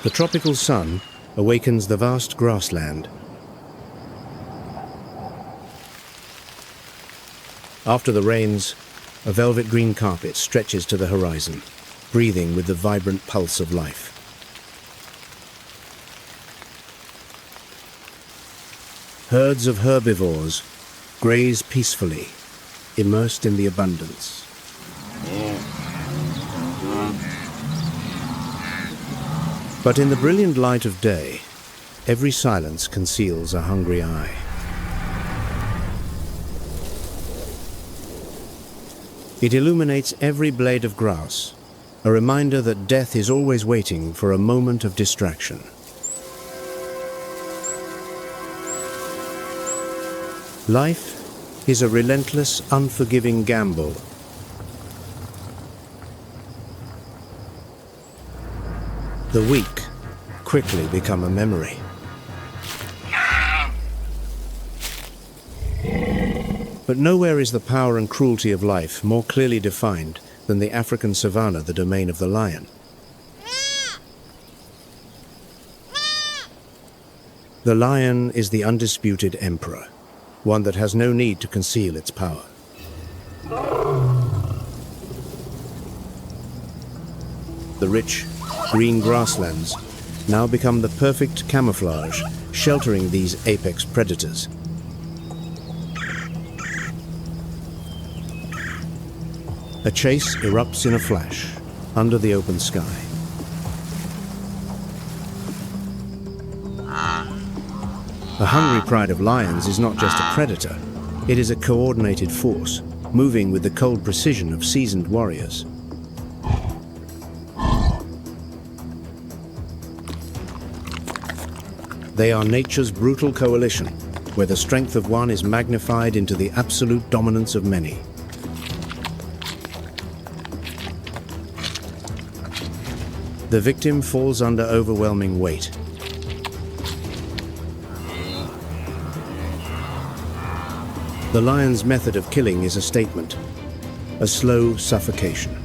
The tropical sun awakens the vast grassland. After the rains, a velvet green carpet stretches to the horizon, breathing with the vibrant pulse of life. Herds of herbivores graze peacefully, immersed in the abundance. But in the brilliant light of day, every silence conceals a hungry eye. It illuminates every blade of grass, a reminder that death is always waiting for a moment of distraction. Life is a relentless, unforgiving gamble. The weak quickly become a memory. But nowhere is the power and cruelty of life more clearly defined than the African savannah, the domain of the lion. The lion is the undisputed emperor, one that has no need to conceal its power. The rich, green grasslands now become the perfect camouflage, sheltering these apex predators. A chase erupts in a flash, under the open sky. The hungry pride of lions is not just a predator, it is a coordinated force, moving with the cold precision of seasoned warriors. They are nature's brutal coalition, where the strength of one is magnified into the absolute dominance of many. The victim falls under overwhelming weight. The lion's method of killing is a statement, a slow suffocation,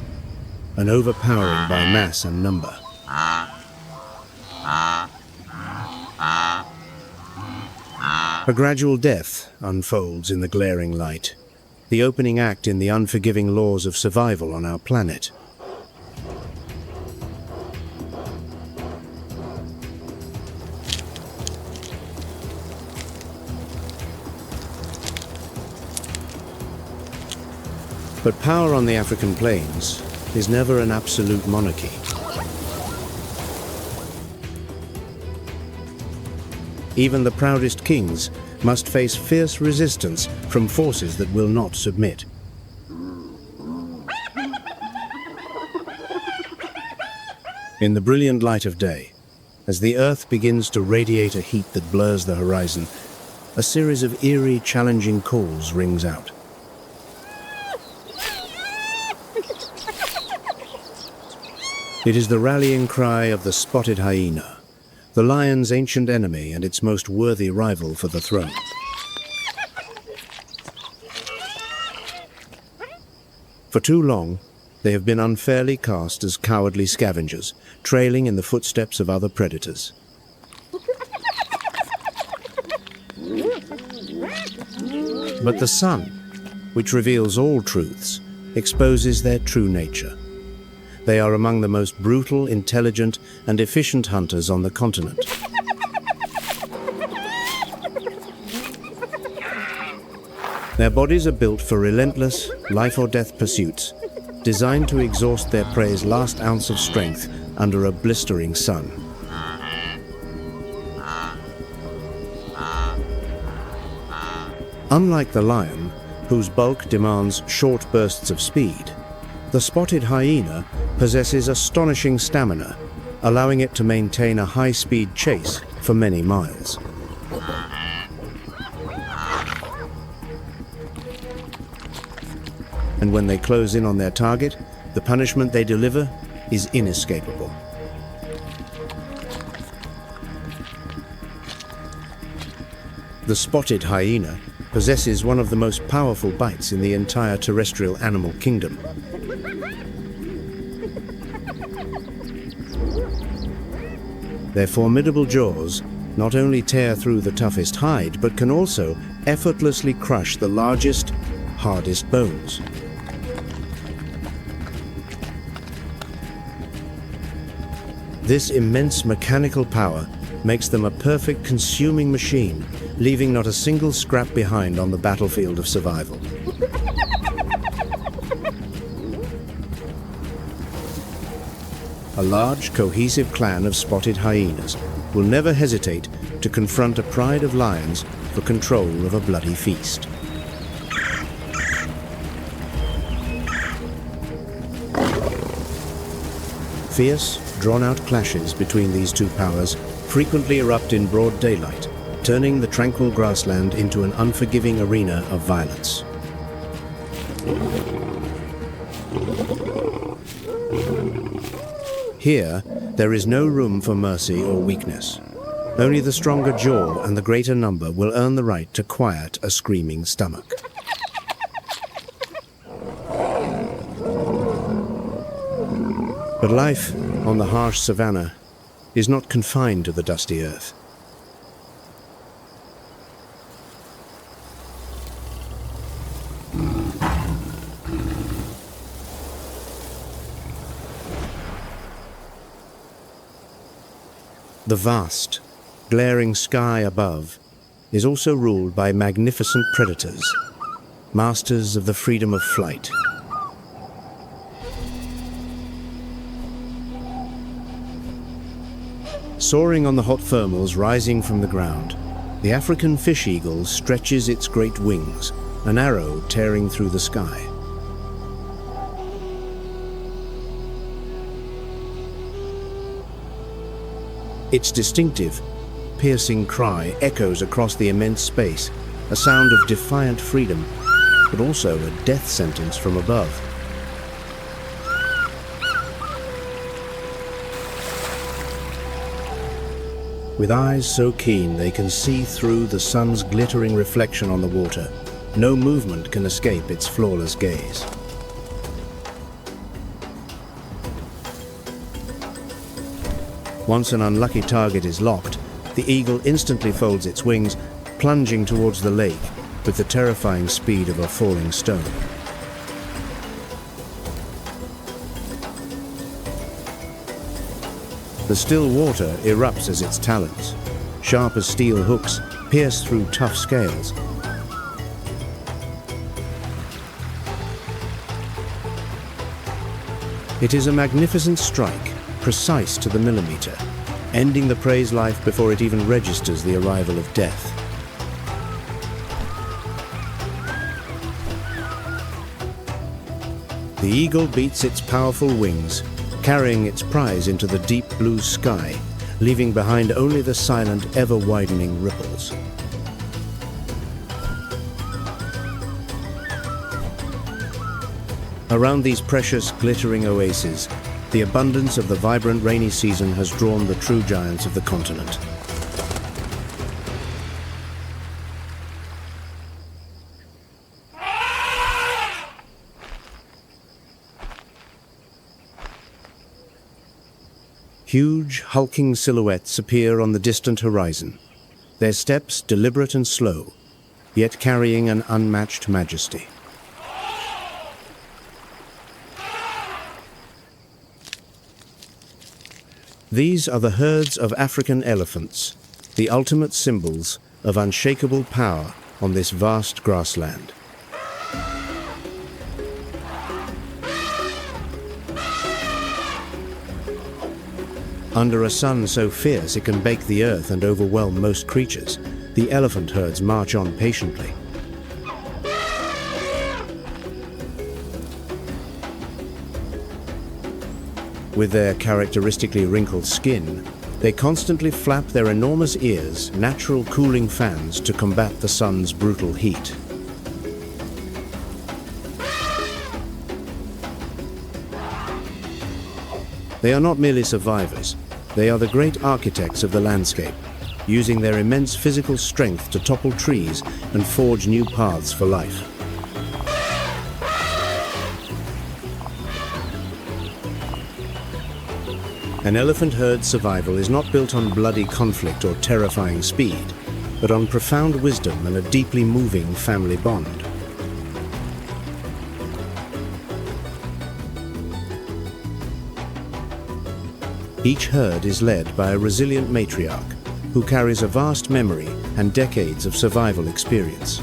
an overpowering by mass and number. A gradual death unfolds in the glaring light, the opening act in the unforgiving laws of survival on our planet. But power on the African plains is never an absolute monarchy. Even the proudest kings must face fierce resistance from forces that will not submit. In the brilliant light of day, as the earth begins to radiate a heat that blurs the horizon, a series of eerie, challenging calls rings out. It is the rallying cry of the spotted hyena, the lion's ancient enemy and its most worthy rival for the throne. For too long, they have been unfairly cast as cowardly scavengers, trailing in the footsteps of other predators. But the sun, which reveals all truths, exposes their true nature. They are among the most brutal, intelligent, and efficient hunters on the continent. Their bodies are built for relentless, life-or-death pursuits, designed to exhaust their prey's last ounce of strength under a blistering sun. Unlike the lion, whose bulk demands short bursts of speed, the spotted hyena possesses astonishing stamina, allowing it to maintain a high-speed chase for many miles. And when they close in on their target, the punishment they deliver is inescapable. The spotted hyena possesses one of the most powerful bites in the entire terrestrial animal kingdom. Their formidable jaws not only tear through the toughest hide, but can also effortlessly crush the largest, hardest bones. This immense mechanical power makes them a perfect consuming machine, leaving not a single scrap behind on the battlefield of survival. A large, cohesive clan of spotted hyenas will never hesitate to confront a pride of lions for control of a bloody feast. Fierce, drawn-out clashes between these two powers frequently erupt in broad daylight, turning the tranquil grassland into an unforgiving arena of violence. Here, there is no room for mercy or weakness. Only the stronger jaw and the greater number will earn the right to quiet a screaming stomach. But life on the harsh savannah is not confined to the dusty earth. The vast, glaring sky above is also ruled by magnificent predators, masters of the freedom of flight. Soaring on the hot thermals rising from the ground, the African fish eagle stretches its great wings, an arrow tearing through the sky. Its distinctive, piercing cry echoes across the immense space, a sound of defiant freedom, but also a death sentence from above. With eyes so keen they can see through the sun's glittering reflection on the water, no movement can escape its flawless gaze. Once an unlucky target is locked, the eagle instantly folds its wings, plunging towards the lake with the terrifying speed of a falling stone. The still water erupts as its talons, sharp as steel hooks, pierce through tough scales. It is a magnificent strike, precise to the millimeter, ending the prey's life before it even registers the arrival of death. The eagle beats its powerful wings, carrying its prize into the deep blue sky, leaving behind only the silent, ever-widening ripples. Around these precious, glittering oases, the abundance of the vibrant rainy season has drawn the true giants of the continent. Huge, hulking silhouettes appear on the distant horizon, their steps deliberate and slow, yet carrying an unmatched majesty. These are the herds of African elephants, the ultimate symbols of unshakable power on this vast grassland. Under a sun so fierce it can bake the earth and overwhelm most creatures, the elephant herds march on patiently. With their characteristically wrinkled skin, they constantly flap their enormous ears, natural cooling fans, to combat the sun's brutal heat. They are not merely survivors, they are the great architects of the landscape, using their immense physical strength to topple trees and forge new paths for life. An elephant herd's survival is not built on bloody conflict or terrifying speed, but on profound wisdom and a deeply moving family bond. Each herd is led by a resilient matriarch who carries a vast memory and decades of survival experience.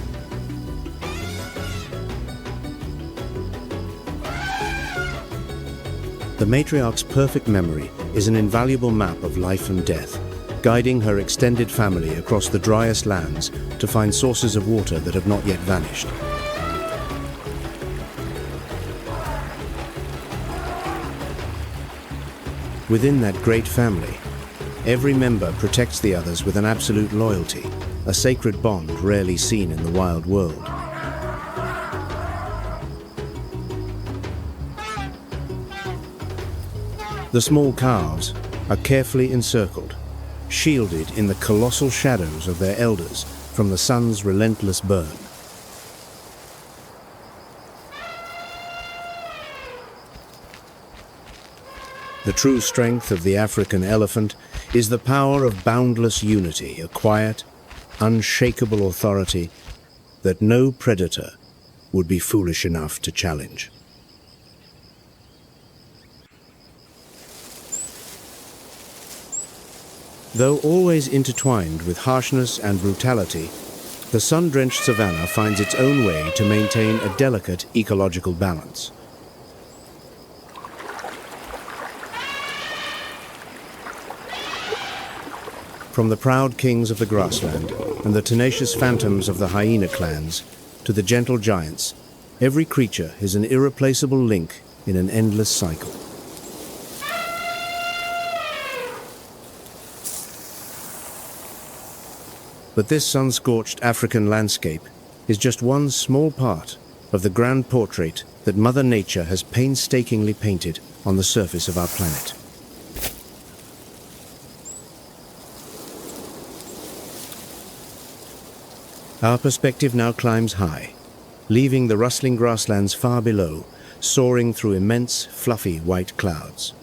The matriarch's perfect memory is an invaluable map of life and death, guiding her extended family across the driest lands to find sources of water that have not yet vanished. Within that great family, every member protects the others with an absolute loyalty, a sacred bond rarely seen in the wild world. The small calves are carefully encircled, shielded in the colossal shadows of their elders from the sun's relentless burn. The true strength of the African elephant is the power of boundless unity, a quiet, unshakable authority that no predator would be foolish enough to challenge. Though always intertwined with harshness and brutality, the sun-drenched savanna finds its own way to maintain a delicate ecological balance. From the proud kings of the grassland and the tenacious phantoms of the hyena clans to the gentle giants, every creature is an irreplaceable link in an endless cycle. But this sun-scorched African landscape is just one small part of the grand portrait that Mother Nature has painstakingly painted on the surface of our planet. Our perspective now climbs high, leaving the rustling grasslands far below, soaring through immense, fluffy white clouds.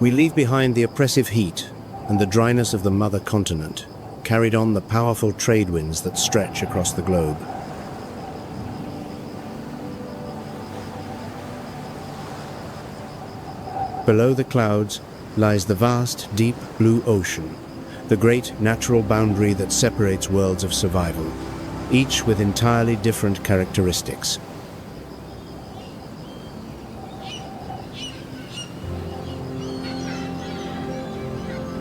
We leave behind the oppressive heat and the dryness of the mother continent, carried on the powerful trade winds that stretch across the globe. Below the clouds lies the vast, deep blue ocean, the great natural boundary that separates worlds of survival, each with entirely different characteristics.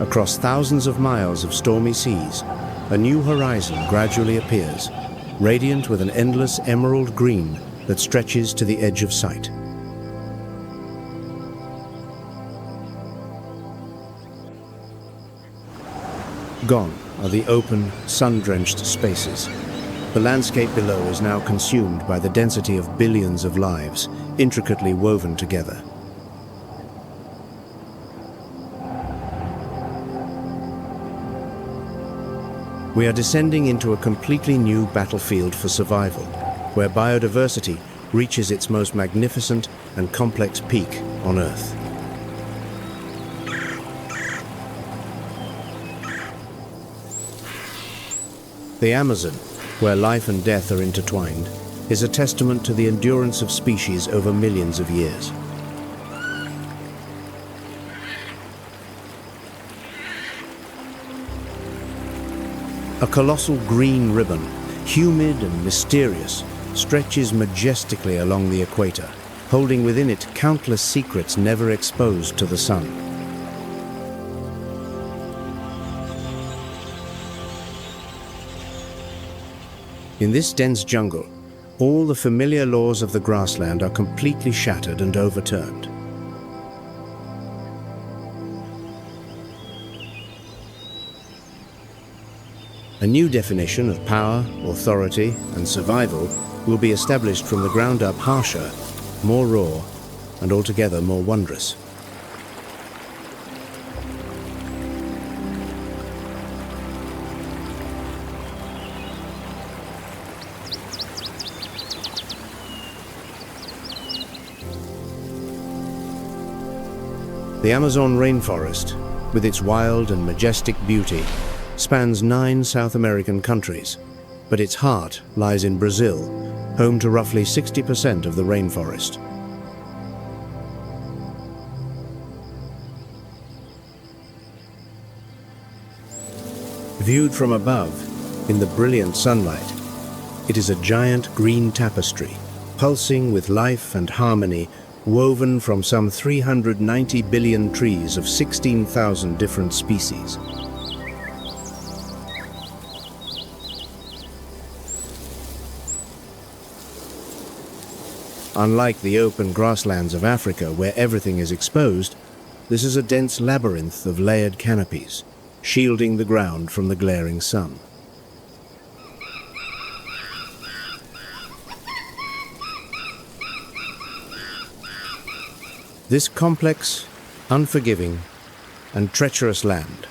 Across thousands of miles of stormy seas, a new horizon gradually appears, radiant with an endless emerald green that stretches to the edge of sight. Gone are the open, sun-drenched spaces. The landscape below is now consumed by the density of billions of lives, intricately woven together. We are descending into a completely new battlefield for survival, where biodiversity reaches its most magnificent and complex peak on Earth. The Amazon, where life and death are intertwined, is a testament to the endurance of species over millions of years. A colossal green ribbon, humid and mysterious, stretches majestically along the equator, holding within it countless secrets never exposed to the sun. In this dense jungle, all the familiar laws of the grassland are completely shattered and overturned. A new definition of power, authority, and survival will be established from the ground up, harsher, more raw, and altogether more wondrous. The Amazon rainforest, with its wild and majestic beauty, spans 9 South American countries, but its heart lies in Brazil, home to roughly 60% of the rainforest. Viewed from above, in the brilliant sunlight, it is a giant green tapestry, pulsing with life and harmony, woven from some 390 billion trees of 16,000 different species. Unlike the open grasslands of Africa, where everything is exposed, this is a dense labyrinth of layered canopies, shielding the ground from the glaring sun. This complex, unforgiving, and treacherous land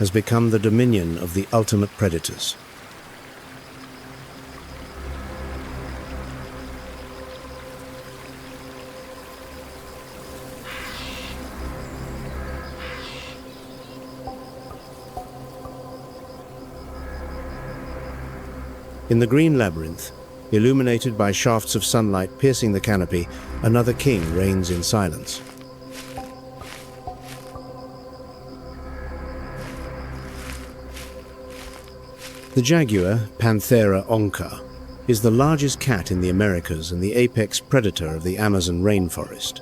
has become the dominion of the ultimate predators. In the green labyrinth, illuminated by shafts of sunlight piercing the canopy, another king reigns in silence. The jaguar, Panthera onca, is the largest cat in the Americas and the apex predator of the Amazon rainforest.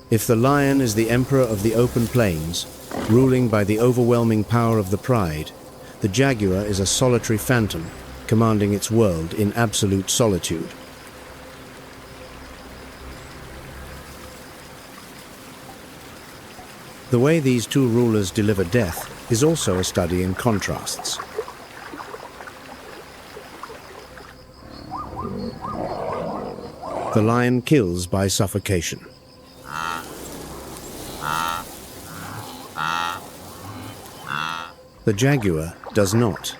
If the lion is the emperor of the open plains, ruling by the overwhelming power of the pride, the jaguar is a solitary phantom, commanding its world in absolute solitude. The way these two rulers deliver death is also a study in contrasts. The lion kills by suffocation. The jaguar does not.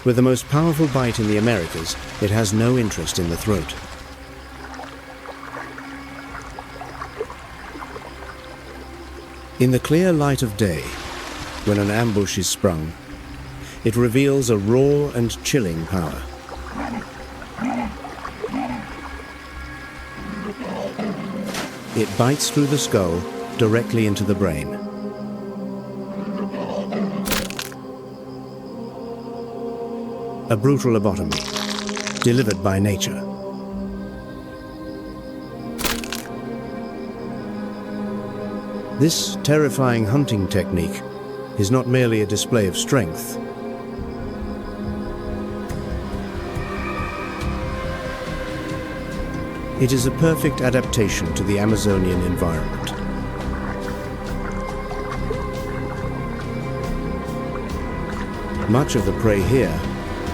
With the most powerful bite in the Americas, it has no interest in the throat. In the clear light of day, when an ambush is sprung, it reveals a raw and chilling power. It bites through the skull, directly into the brain. A brutal lobotomy, delivered by nature. This terrifying hunting technique is not merely a display of strength. It is a perfect adaptation to the Amazonian environment. Much of the prey here,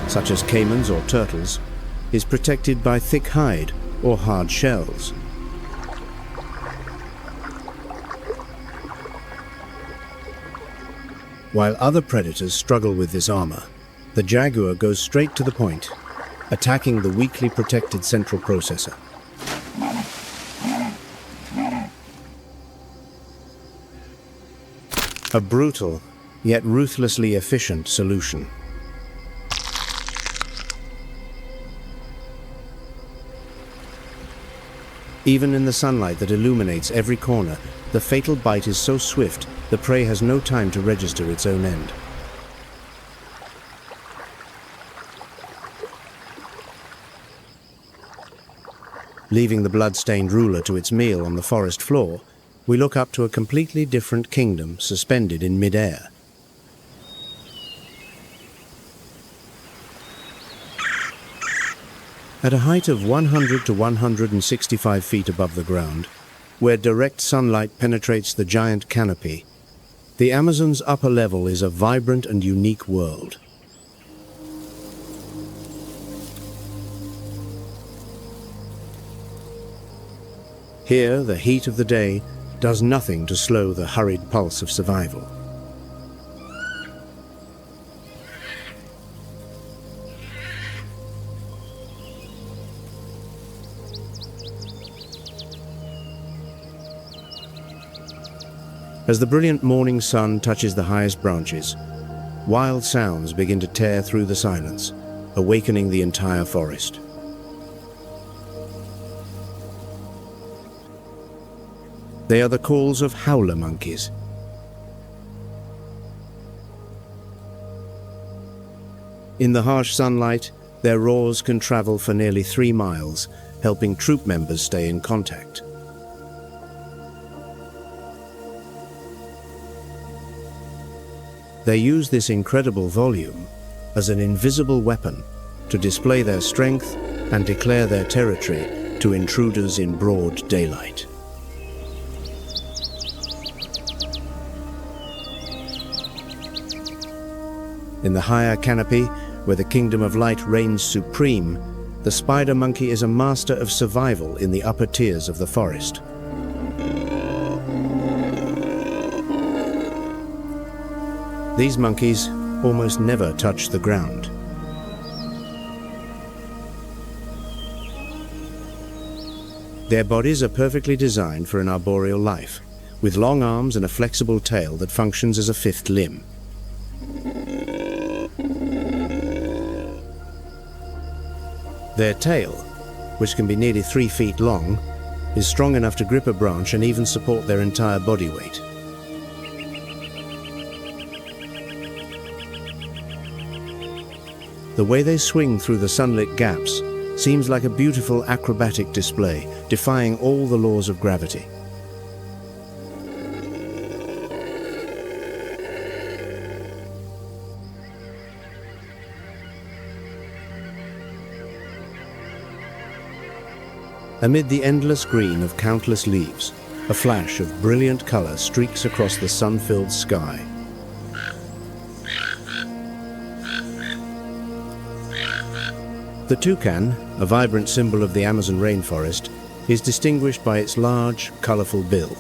such as caimans or turtles, is protected by thick hide or hard shells. While other predators struggle with this armor, the jaguar goes straight to the point, attacking the weakly protected central processor. A brutal, yet ruthlessly efficient solution. Even in the sunlight that illuminates every corner, the fatal bite is so swift, the prey has no time to register its own end. Leaving the blood-stained ruler to its meal on the forest floor, we look up to a completely different kingdom suspended in mid-air. At a height of 100 to 165 feet above the ground, where direct sunlight penetrates the giant canopy, the Amazon's upper level is a vibrant and unique world. Here, the heat of the day does nothing to slow the hurried pulse of survival. As the brilliant morning sun touches the highest branches, wild sounds begin to tear through the silence, awakening the entire forest. They are the calls of howler monkeys. In the harsh sunlight, their roars can travel for nearly 3 miles, helping troop members stay in contact. They use this incredible volume as an invisible weapon to display their strength and declare their territory to intruders in broad daylight. In the higher canopy, where the kingdom of light reigns supreme, the spider monkey is a master of survival in the upper tiers of the forest. These monkeys almost never touch the ground. Their bodies are perfectly designed for an arboreal life, with long arms and a flexible tail that functions as a fifth limb. Their tail, which can be nearly 3 feet long, is strong enough to grip a branch and even support their entire body weight. The way they swing through the sunlit gaps seems like a beautiful acrobatic display, defying all the laws of gravity. Amid the endless green of countless leaves, a flash of brilliant color streaks across the sun-filled sky. The toucan, a vibrant symbol of the Amazon rainforest, is distinguished by its large, colorful bill.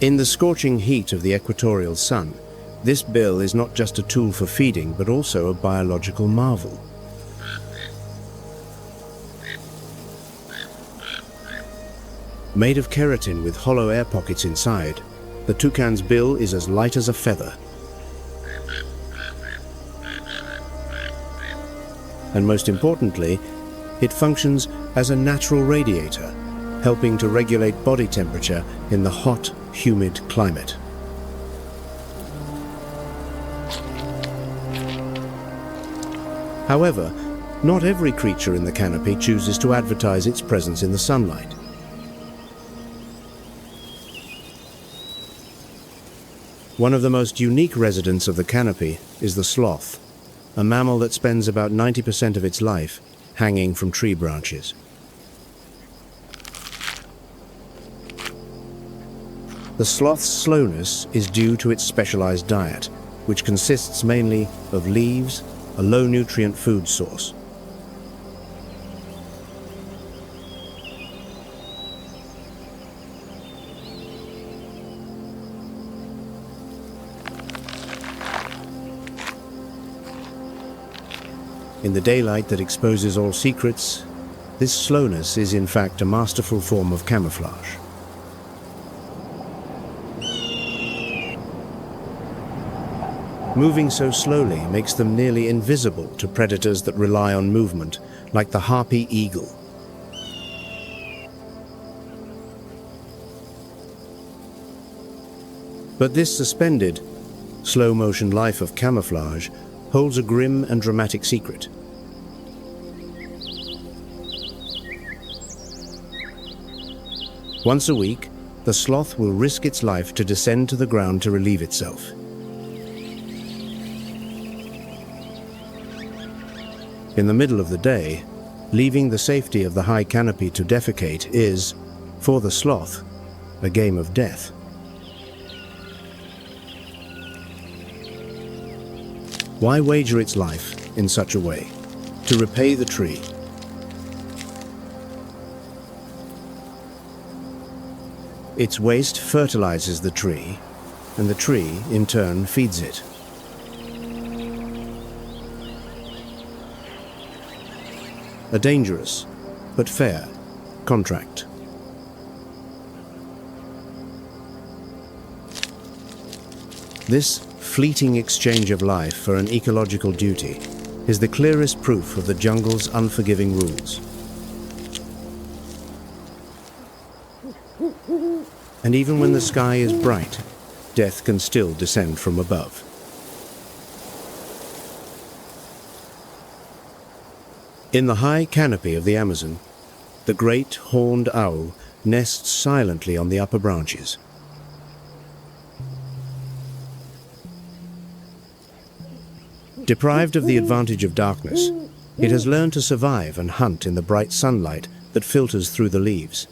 In the scorching heat of the equatorial sun, this bill is not just a tool for feeding, but also a biological marvel. Made of keratin with hollow air pockets inside, the toucan's bill is as light as a feather. And most importantly, it functions as a natural radiator, helping to regulate body temperature in the hot, humid climate. However, not every creature in the canopy chooses to advertise its presence in the sunlight. One of the most unique residents of the canopy is the sloth, a mammal that spends about 90% of its life hanging from tree branches. The sloth's slowness is due to its specialized diet, which consists mainly of leaves, a low-nutrient food source. In the daylight that exposes all secrets, this slowness is in fact a masterful form of camouflage. Moving so slowly makes them nearly invisible to predators that rely on movement, like the harpy eagle. But this suspended, slow-motion life of camouflage holds a grim and dramatic secret. Once a week, the sloth will risk its life to descend to the ground to relieve itself. In the middle of the day, leaving the safety of the high canopy to defecate is, for the sloth, a game of death. Why wager its life in such a way? To repay the tree. Its waste fertilizes the tree, and the tree, in turn, feeds it. A dangerous, but fair, contract. This fleeting exchange of life for an ecological duty is the clearest proof of the jungle's unforgiving rules. And even when the sky is bright, death can still descend from above. In the high canopy of the Amazon, the great horned owl nests silently on the upper branches. Deprived of the advantage of darkness, it has learned to survive and hunt in the bright sunlight that filters through the leaves.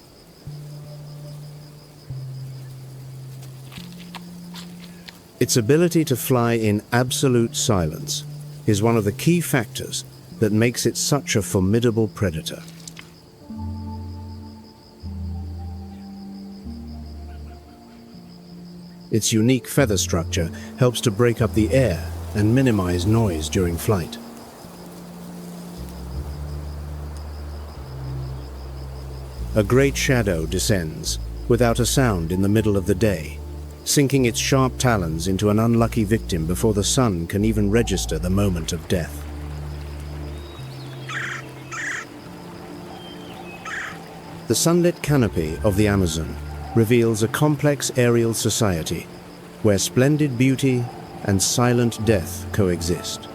Its ability to fly in absolute silence is one of the key factors that makes it such a formidable predator. Its unique feather structure helps to break up the air and minimize noise during flight. A great shadow descends without a sound in the middle of the day, sinking its sharp talons into an unlucky victim before the sun can even register the moment of death. The sunlit canopy of the Amazon reveals a complex aerial society where splendid beauty and silent death coexist.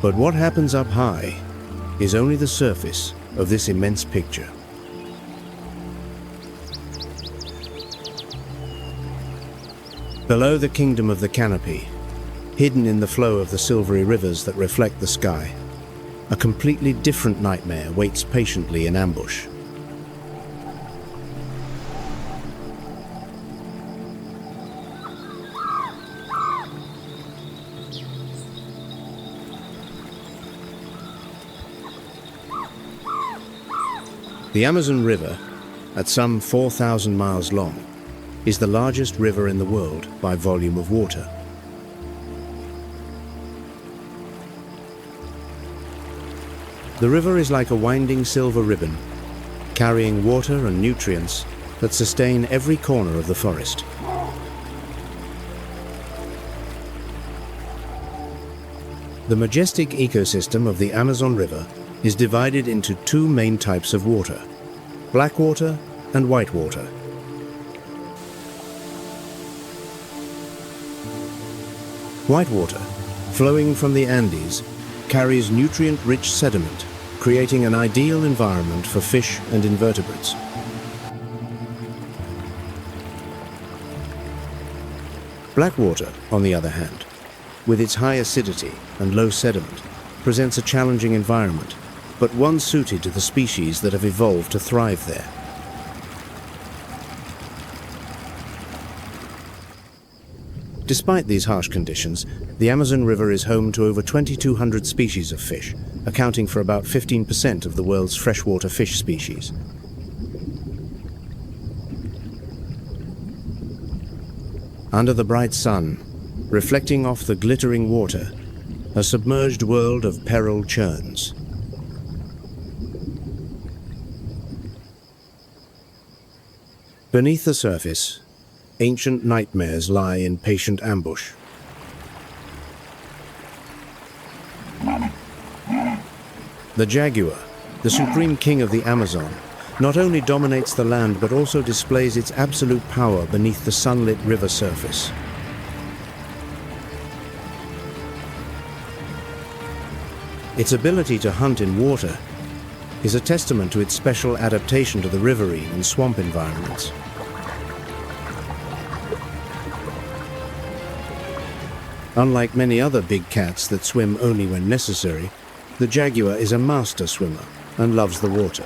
But what happens up high is only the surface of this immense picture. Below the kingdom of the canopy, hidden in the flow of the silvery rivers that reflect the sky, a completely different nightmare waits patiently in ambush. The Amazon River, at some 4,000 miles long, is the largest river in the world by volume of water. The river is like a winding silver ribbon, carrying water and nutrients that sustain every corner of the forest. The majestic ecosystem of the Amazon River is divided into two main types of water: black water and white water. White water, flowing from the Andes, carries nutrient-rich sediment, creating an ideal environment for fish and invertebrates. Black water, on the other hand, with its high acidity and low sediment, presents a challenging environment, but one suited to the species that have evolved to thrive there. Despite these harsh conditions, the Amazon River is home to over 2,200 species of fish, accounting for about 15% of the world's freshwater fish species. Under the bright sun, reflecting off the glittering water, a submerged world of peril churns. Beneath the surface, ancient nightmares lie in patient ambush. The jaguar, the supreme king of the Amazon, not only dominates the land but also displays its absolute power beneath the sunlit river surface. Its ability to hunt in water is a testament to its special adaptation to the riverine and swamp environments. Unlike many other big cats that swim only when necessary, the jaguar is a master swimmer and loves the water.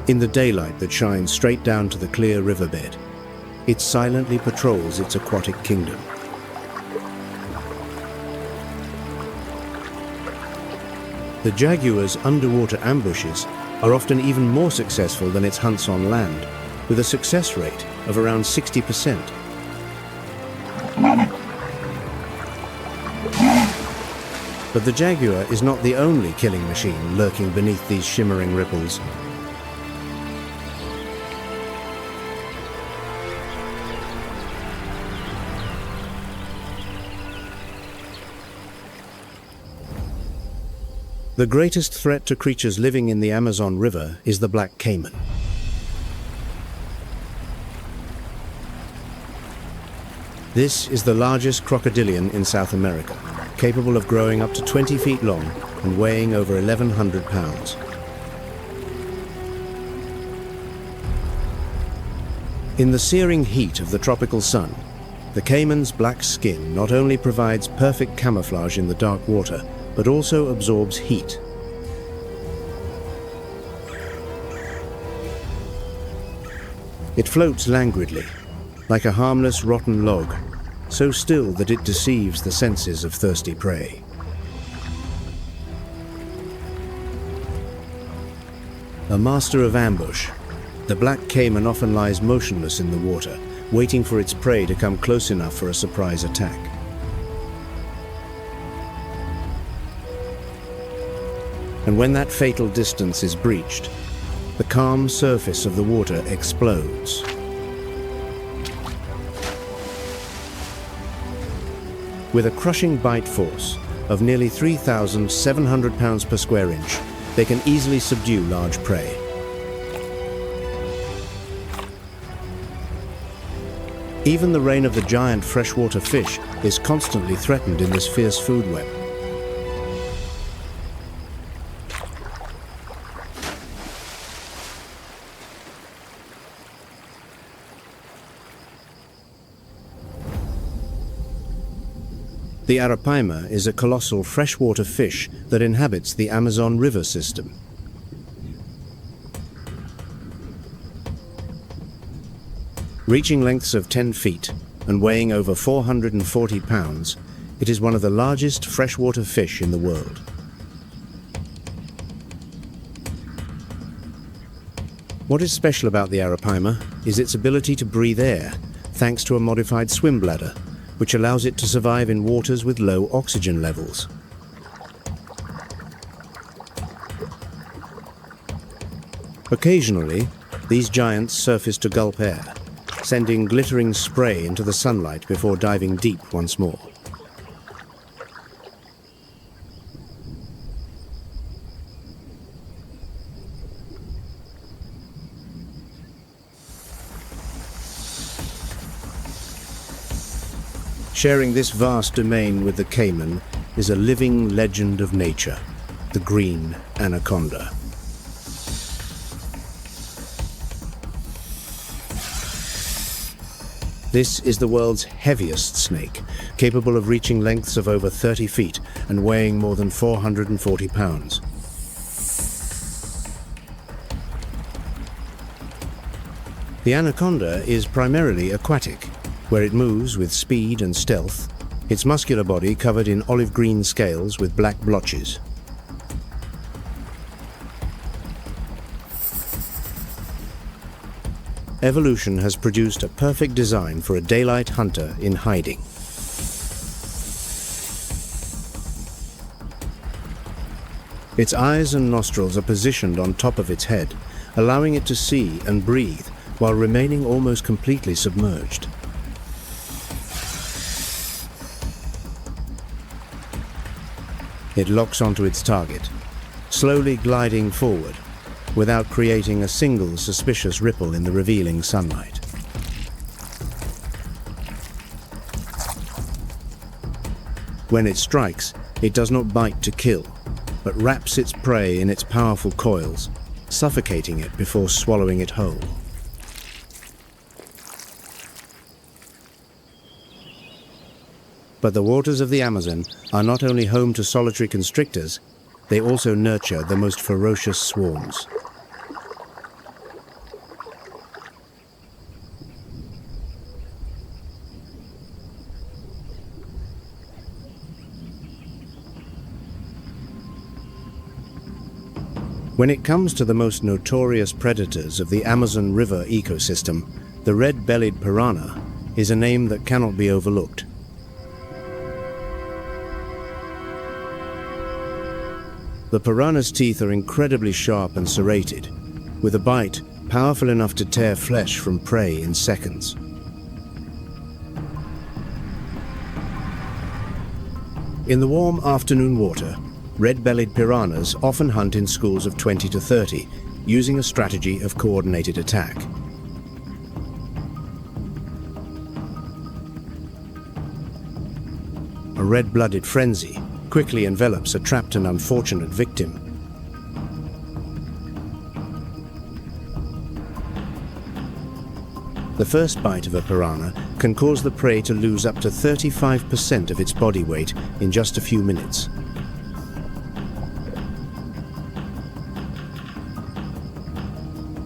In the daylight that shines straight down to the clear riverbed, it silently patrols its aquatic kingdom. The jaguar's underwater ambushes are often even more successful than its hunts on land, with a success rate of around 60%. But the jaguar is not the only killing machine lurking beneath these shimmering ripples. The greatest threat to creatures living in the Amazon River is the black caiman. This is the largest crocodilian in South America, capable of growing up to 20 feet long and weighing over 1,100 pounds. In the searing heat of the tropical sun, the caiman's black skin not only provides perfect camouflage in the dark water, but also absorbs heat. It floats languidly, like a harmless rotten log, so still that it deceives the senses of thirsty prey. A master of ambush, the black caiman often lies motionless in the water, waiting for its prey to come close enough for a surprise attack. And when that fatal distance is breached, the calm surface of the water explodes. With a crushing bite force of nearly 3,700 pounds per square inch, they can easily subdue large prey. Even the reign of the giant freshwater fish is constantly threatened in this fierce food web. The arapaima is a colossal freshwater fish that inhabits the Amazon River system. Reaching lengths of 10 feet and weighing over 440 pounds, it is one of the largest freshwater fish in the world. What is special about the arapaima is its ability to breathe air, thanks to a modified swim bladder, which allows it to survive in waters with low oxygen levels. Occasionally, these giants surface to gulp air, sending glittering spray into the sunlight before diving deep once more. Sharing this vast domain with the caiman is a living legend of nature, the green anaconda. This is the world's heaviest snake, capable of reaching lengths of over 30 feet and weighing more than 440 pounds. The anaconda is primarily aquatic, where it moves with speed and stealth, its muscular body covered in olive green scales with black blotches. Evolution has produced a perfect design for a daylight hunter in hiding. Its eyes and nostrils are positioned on top of its head, allowing it to see and breathe while remaining almost completely submerged. It locks onto its target, slowly gliding forward, without creating a single suspicious ripple in the revealing sunlight. When it strikes, it does not bite to kill, but wraps its prey in its powerful coils, suffocating it before swallowing it whole. But the waters of the Amazon are not only home to solitary constrictors, they also nurture the most ferocious swarms. When it comes to the most notorious predators of the Amazon River ecosystem, the red-bellied piranha is a name that cannot be overlooked. The piranha's teeth are incredibly sharp and serrated, with a bite powerful enough to tear flesh from prey in seconds. In the warm afternoon water, red-bellied piranhas often hunt in schools of 20 to 30, using a strategy of coordinated attack. A red-blooded frenzy quickly envelops a trapped and unfortunate victim. The first bite of a piranha can cause the prey to lose up to 35% of its body weight in just a few minutes.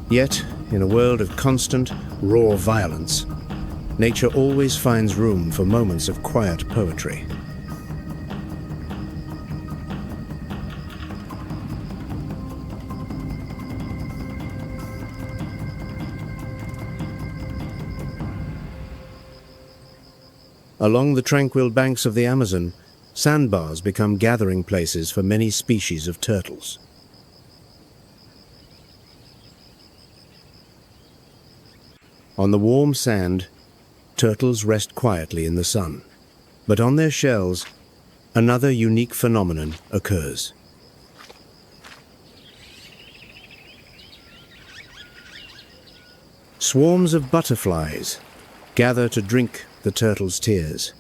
Yet, in a world of constant, raw violence, nature always finds room for moments of quiet poetry. Along the tranquil banks of the Amazon, sandbars become gathering places for many species of turtles. On the warm sand, turtles rest quietly in the sun. But on their shells, another unique phenomenon occurs. Swarms of butterflies gather to drink the turtle's tears.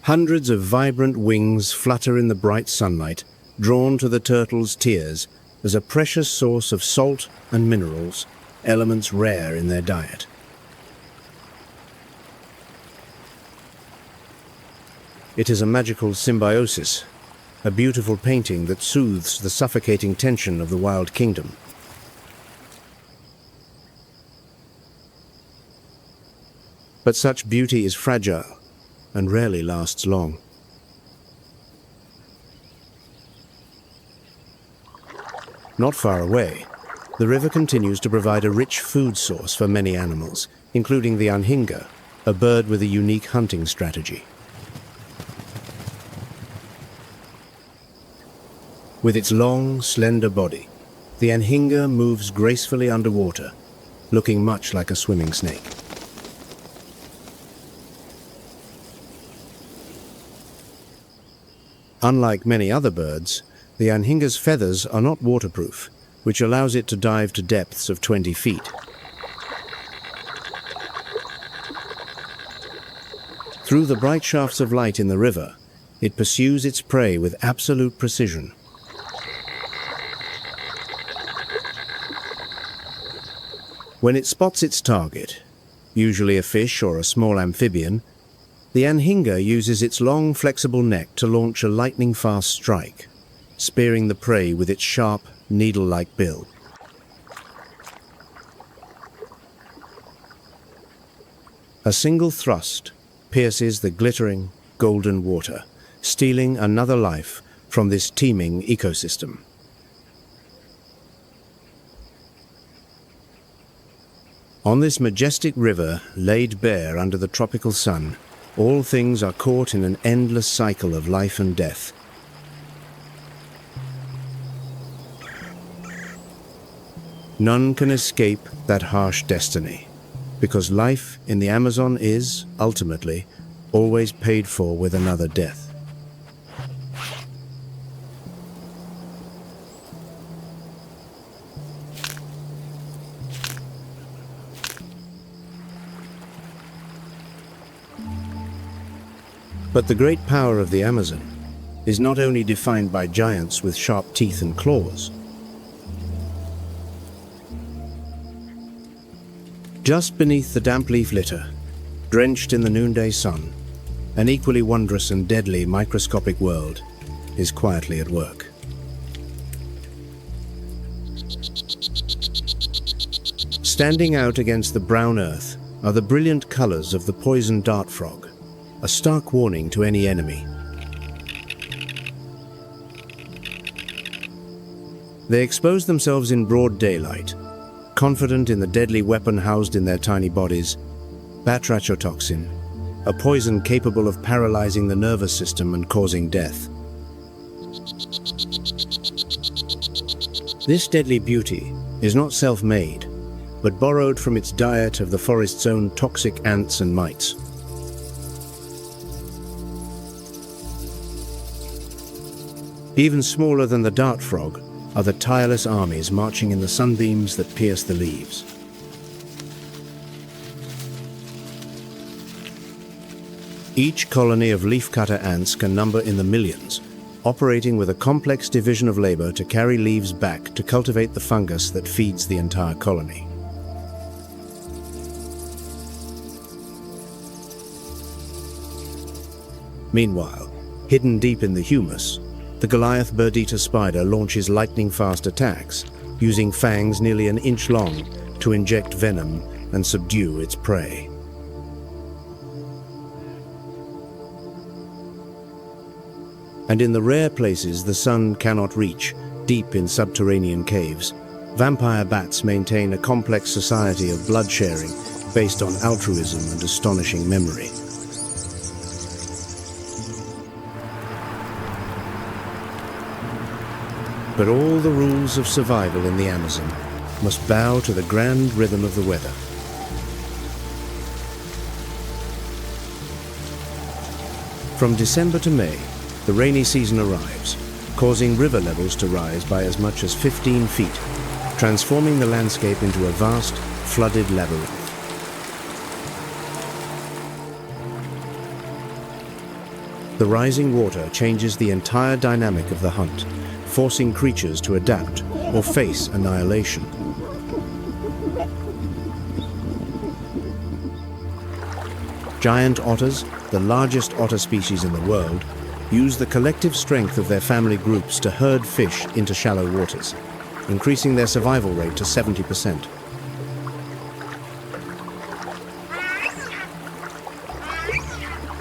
Hundreds of vibrant wings flutter in the bright sunlight, drawn to the turtle's tears as a precious source of salt and minerals, elements rare in their diet. It is a magical symbiosis, a beautiful painting that soothes the suffocating tension of the wild kingdom. But such beauty is fragile and rarely lasts long. Not far away, the river continues to provide a rich food source for many animals, including the anhinga, a bird with a unique hunting strategy. With its long, slender body, the anhinga moves gracefully underwater, looking much like a swimming snake. Unlike many other birds, the anhinga's feathers are not waterproof, which allows it to dive to depths of 20 feet. Through the bright shafts of light in the river, it pursues its prey with absolute precision. When it spots its target, usually a fish or a small amphibian, the anhinga uses its long, flexible neck to launch a lightning-fast strike, spearing the prey with its sharp, needle-like bill. A single thrust pierces the glittering, golden water, stealing another life from this teeming ecosystem. On this majestic river, laid bare under the tropical sun, all things are caught in an endless cycle of life and death. None can escape that harsh destiny, because life in the Amazon is, ultimately, always paid for with another death. But the great power of the Amazon is not only defined by giants with sharp teeth and claws. Just beneath the damp leaf litter, drenched in the noonday sun, an equally wondrous and deadly microscopic world is quietly at work. Standing out against the brown earth are the brilliant colors of the poison dart frog, a stark warning to any enemy. They expose themselves in broad daylight, confident in the deadly weapon housed in their tiny bodies, batrachotoxin, a poison capable of paralyzing the nervous system and causing death. This deadly beauty is not self-made, but borrowed from its diet of the forest's own toxic ants and mites. Even smaller than the dart frog are the tireless armies marching in the sunbeams that pierce the leaves. Each colony of leafcutter ants can number in the millions, operating with a complex division of labor to carry leaves back to cultivate the fungus that feeds the entire colony. Meanwhile, hidden deep in the humus, the Goliath bird-eater spider launches lightning-fast attacks, using fangs nearly an inch long to inject venom and subdue its prey. And in the rare places the sun cannot reach, deep in subterranean caves, vampire bats maintain a complex society of blood sharing based on altruism and astonishing memory. But all the rules of survival in the Amazon must bow to the grand rhythm of the weather. From December to May, the rainy season arrives, causing river levels to rise by as much as 15 feet, transforming the landscape into a vast, flooded labyrinth. The rising water changes the entire dynamic of the hunt, forcing creatures to adapt or face annihilation. Giant otters, the largest otter species in the world, use the collective strength of their family groups to herd fish into shallow waters, increasing their survival rate to 70%.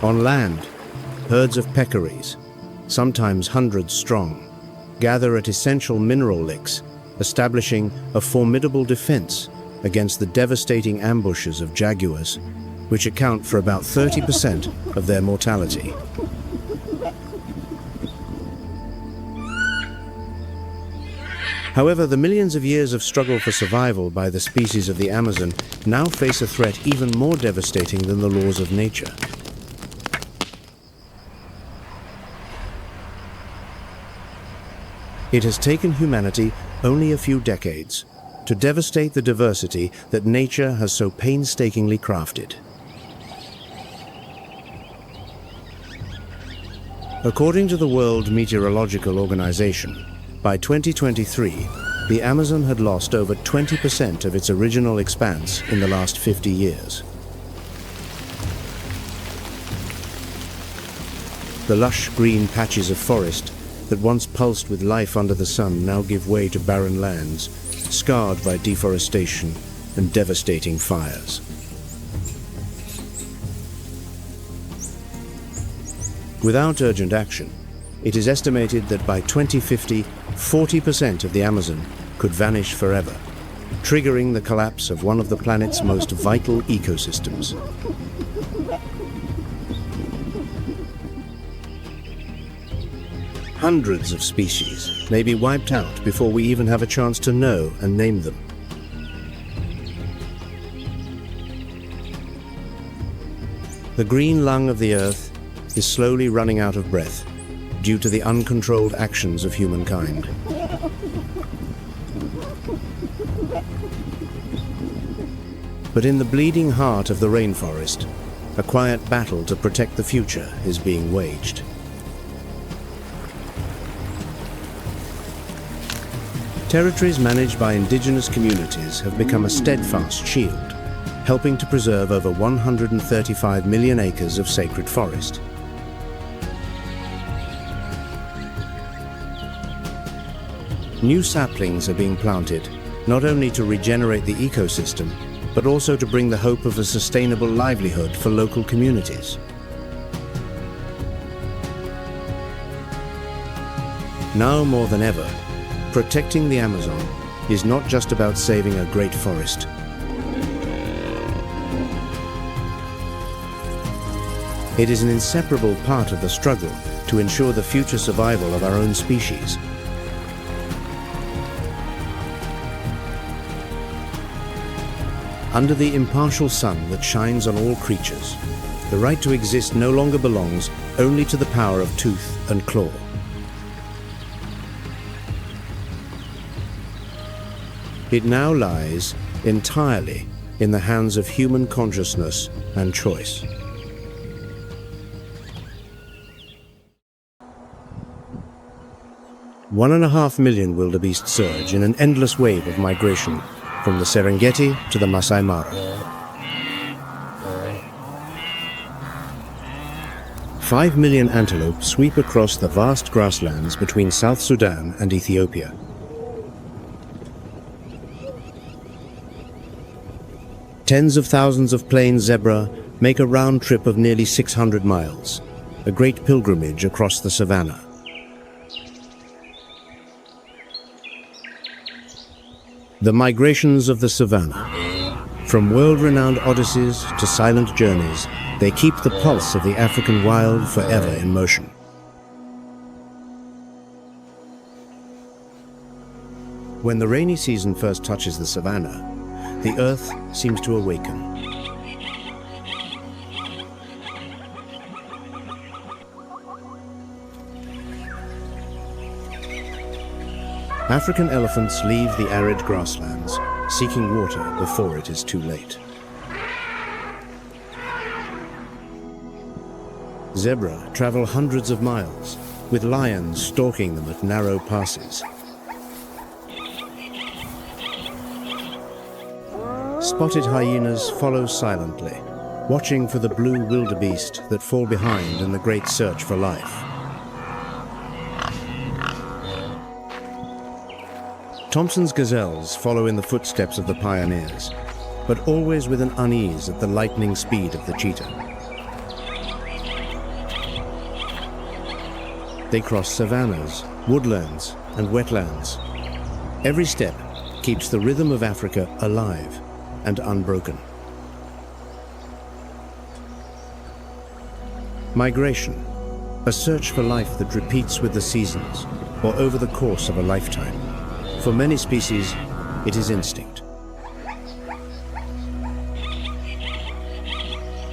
On land, herds of peccaries, sometimes hundreds strong, gather at essential mineral licks, establishing a formidable defense against the devastating ambushes of jaguars, which account for about 30% of their mortality. However, the millions of years of struggle for survival by the species of the Amazon now face a threat even more devastating than the laws of nature. It has taken humanity only a few decades to devastate the diversity that nature has so painstakingly crafted. According to the World Meteorological Organization, by 2023, the Amazon had lost over 20% of its original expanse in the last 50 years. The lush green patches of forest that once pulsed with life under the sun now give way to barren lands, scarred by deforestation and devastating fires. Without urgent action, it is estimated that by 2050, 40% of the Amazon could vanish forever, triggering the collapse of one of the planet's most vital ecosystems. Hundreds of species may be wiped out before we even have a chance to know and name them. The green lung of the Earth is slowly running out of breath due to the uncontrolled actions of humankind. But in the bleeding heart of the rainforest, a quiet battle to protect the future is being waged. Territories managed by indigenous communities have become a steadfast shield, helping to preserve over 135 million acres of sacred forest. New saplings are being planted, not only to regenerate the ecosystem, but also to bring the hope of a sustainable livelihood for local communities. Now more than ever, protecting the Amazon is not just about saving a great forest. It is an inseparable part of the struggle to ensure the future survival of our own species. Under the impartial sun that shines on all creatures, the right to exist no longer belongs only to the power of tooth and claw. It now lies entirely in the hands of human consciousness and choice. One and a half million wildebeest surge in an endless wave of migration from the Serengeti to the Masai Mara. 5 million antelope sweep across the vast grasslands between South Sudan and Ethiopia. Tens of thousands of plain zebra make a round trip of nearly 600 miles, a great pilgrimage across the Savannah. The migrations of the Savannah. From world-renowned odysseys to silent journeys, they keep the pulse of the African wild forever in motion. When the rainy season first touches the Savannah, the earth seems to awaken. African elephants leave the arid grasslands, seeking water before it is too late. Zebra travel hundreds of miles, with lions stalking them at narrow passes. Spotted hyenas follow silently, watching for the blue wildebeest that fall behind in the great search for life. Thompson's gazelles follow in the footsteps of the pioneers, but always with an unease at the lightning speed of the cheetah. They cross savannas, woodlands, and wetlands. Every step keeps the rhythm of Africa alive and unbroken. Migration, a search for life that repeats with the seasons or over the course of a lifetime. For many species, it is instinct.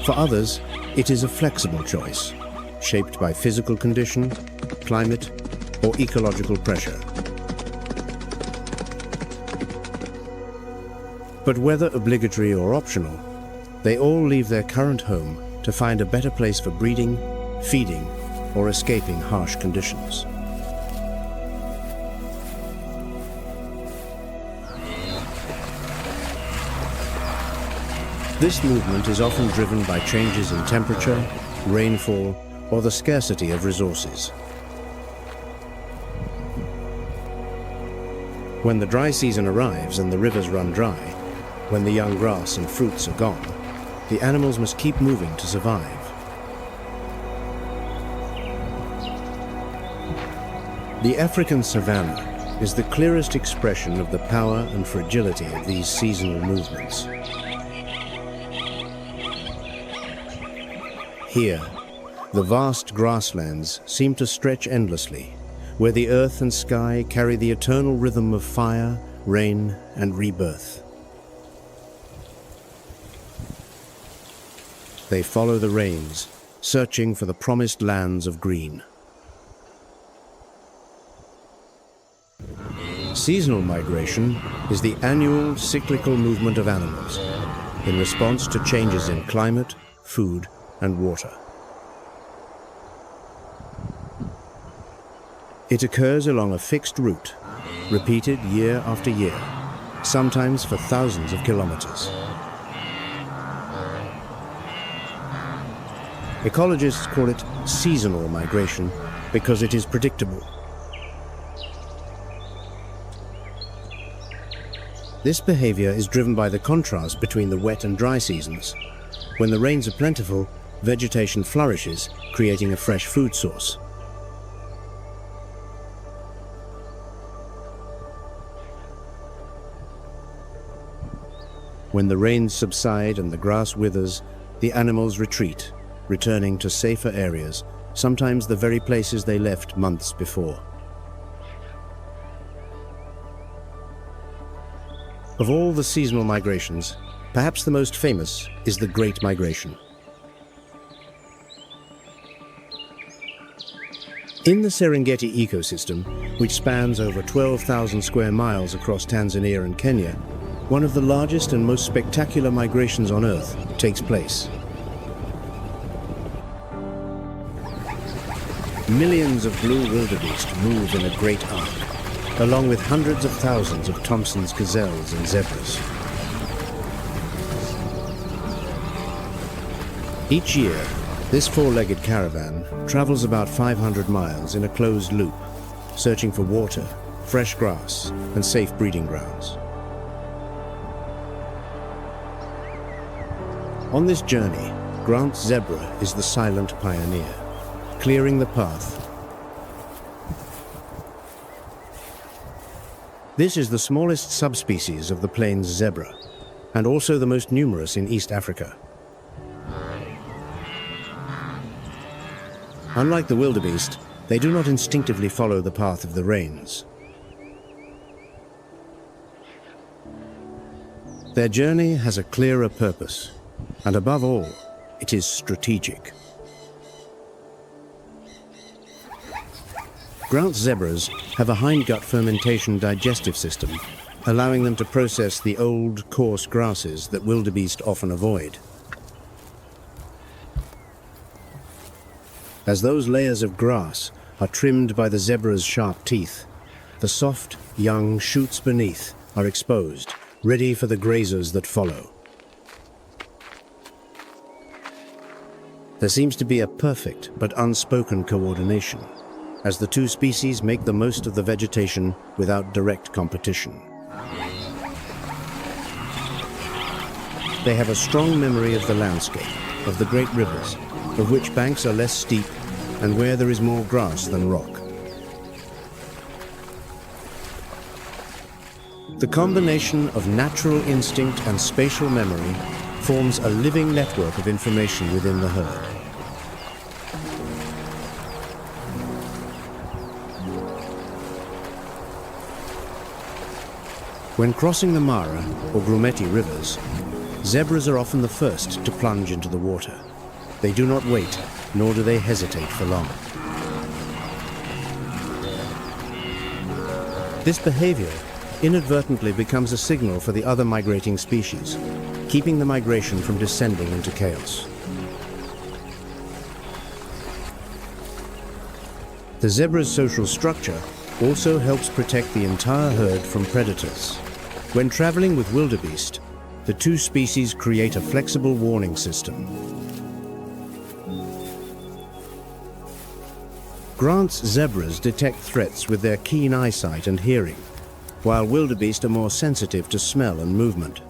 For others, it is a flexible choice, shaped by physical condition, climate, or ecological pressure. But whether obligatory or optional, they all leave their current home to find a better place for breeding, feeding, or escaping harsh conditions. This movement is often driven by changes in temperature, rainfall, or the scarcity of resources. When the dry season arrives and the rivers run dry, when the young grass and fruits are gone, the animals must keep moving to survive. The African savanna is the clearest expression of the power and fragility of these seasonal movements. Here, the vast grasslands seem to stretch endlessly, where the earth and sky carry the eternal rhythm of fire, rain, and rebirth. They follow the rains, searching for the promised lands of green. Seasonal migration is the annual cyclical movement of animals in response to changes in climate, food, and water. It occurs along a fixed route, repeated year after year, sometimes for thousands of kilometers. Ecologists call it seasonal migration because it is predictable. This behavior is driven by the contrast between the wet and dry seasons. When the rains are plentiful, vegetation flourishes, creating a fresh food source. When the rains subside and the grass withers, the animals retreat, returning to safer areas, sometimes the very places they left months before. Of all the seasonal migrations, perhaps the most famous is the Great Migration. In the Serengeti ecosystem, which spans over 12,000 square miles across Tanzania and Kenya, one of the largest and most spectacular migrations on Earth takes place. Millions of blue wildebeest move in a great arc, along with hundreds of thousands of Thompson's gazelles and zebras. Each year, this four-legged caravan travels about 500 miles in a closed loop, searching for water, fresh grass, and safe breeding grounds. On this journey, Grant's zebra is the silent pioneer, clearing the path. This is the smallest subspecies of the plains zebra, and also the most numerous in East Africa. Unlike the wildebeest, they do not instinctively follow the path of the rains. Their journey has a clearer purpose, and above all, it is strategic. Grant's zebras have a hindgut fermentation digestive system, allowing them to process the old, coarse grasses that wildebeest often avoid. As those layers of grass are trimmed by the zebra's sharp teeth, the soft, young shoots beneath are exposed, ready for the grazers that follow. There seems to be a perfect but unspoken coordination, as the two species make the most of the vegetation without direct competition. They have a strong memory of the landscape, of the great rivers, of which banks are less steep and where there is more grass than rock. The combination of natural instinct and spatial memory forms a living network of information within the herd. When crossing the Mara or Grumeti rivers, zebras are often the first to plunge into the water. They do not wait, nor do they hesitate for long. This behavior inadvertently becomes a signal for the other migrating species, keeping the migration from descending into chaos. The zebra's social structure also helps protect the entire herd from predators. When traveling with wildebeest, the two species create a flexible warning system. Grant's zebras detect threats with their keen eyesight and hearing, while wildebeest are more sensitive to smell and movement.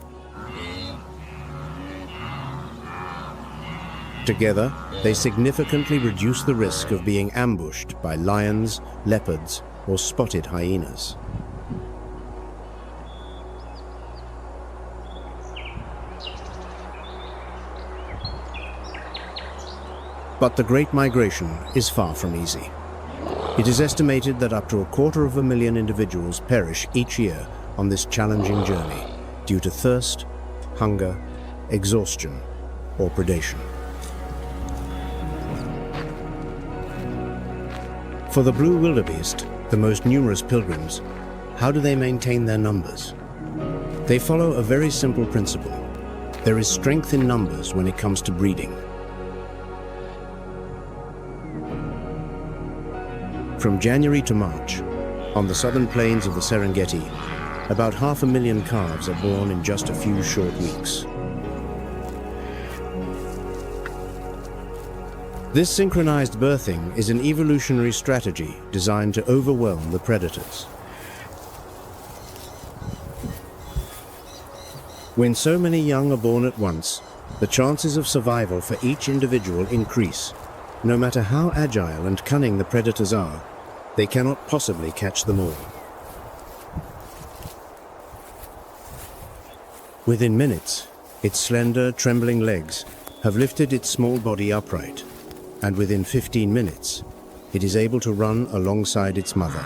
Together, they significantly reduce the risk of being ambushed by lions, leopards, or spotted hyenas. But the Great Migration is far from easy. It is estimated that up to 250,000 individuals perish each year on this challenging journey due to thirst, hunger, exhaustion, or predation. For the blue wildebeest, the most numerous pilgrims, how do they maintain their numbers? They follow a very simple principle. There is strength in numbers when it comes to breeding. From January to March, on the southern plains of the Serengeti, about 500,000 calves are born in just a few short weeks. This synchronized birthing is an evolutionary strategy designed to overwhelm the predators. When so many young are born at once, the chances of survival for each individual increase. No matter how agile and cunning the predators are, they cannot possibly catch them all. Within minutes, its slender, trembling legs have lifted its small body upright, and within 15 minutes, it is able to run alongside its mother.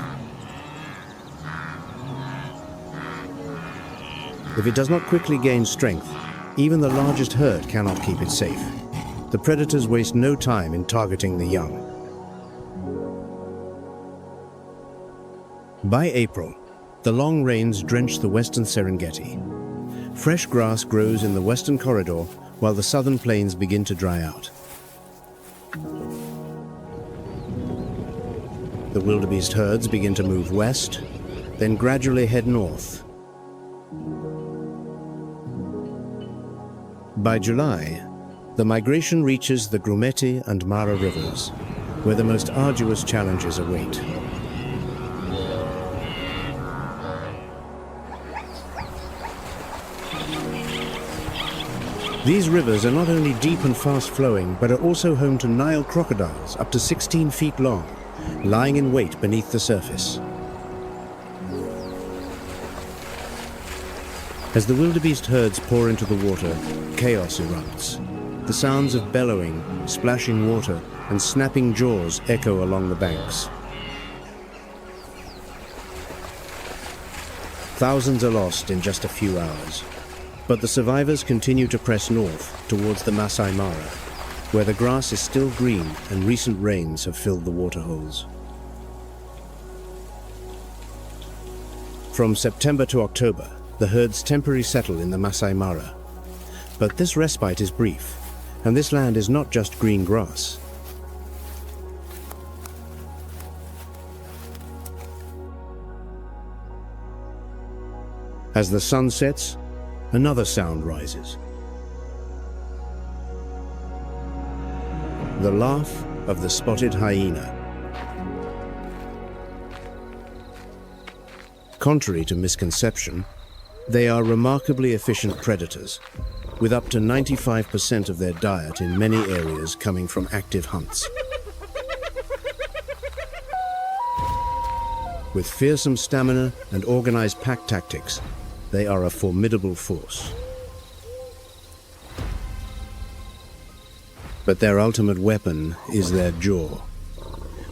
If it does not quickly gain strength, even the largest herd cannot keep it safe. The predators waste no time in targeting the young. By April, the long rains drench the western Serengeti. Fresh grass grows in the western corridor while the southern plains begin to dry out. The wildebeest herds begin to move west, then gradually head north. By July, the migration reaches the Grumeti and Mara rivers, where the most arduous challenges await. These rivers are not only deep and fast-flowing, but are also home to Nile crocodiles up to 16 feet long, lying in wait beneath the surface. As the wildebeest herds pour into the water, chaos erupts. The sounds of bellowing, splashing water, and snapping jaws echo along the banks. Thousands are lost in just a few hours. But the survivors continue to press north towards the Masai Mara, where the grass is still green and recent rains have filled the waterholes. From September to October, the herds temporarily settle in the Masai Mara. But this respite is brief, and this land is not just green grass. As the sun sets, another sound rises. The laugh of the spotted hyena. Contrary to misconception, they are remarkably efficient predators, with up to 95% of their diet in many areas coming from active hunts. With fearsome stamina and organized pack tactics, they are a formidable force. But their ultimate weapon is their jaw,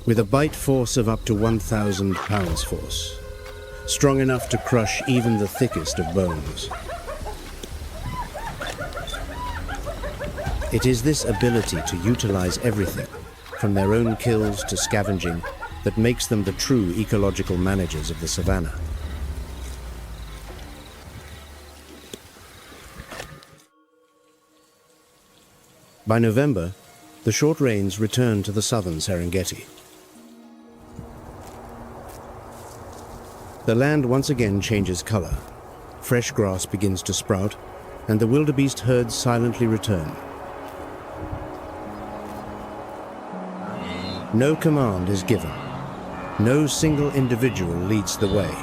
with a bite force of up to 1,000 pounds force, strong enough to crush even the thickest of bones. It is this ability to utilize everything, from their own kills to scavenging, that makes them the true ecological managers of the savannah. By November, the short rains return to the southern Serengeti. The land once again changes color. Fresh grass begins to sprout, and the wildebeest herds silently return. No command is given. No single individual leads the way.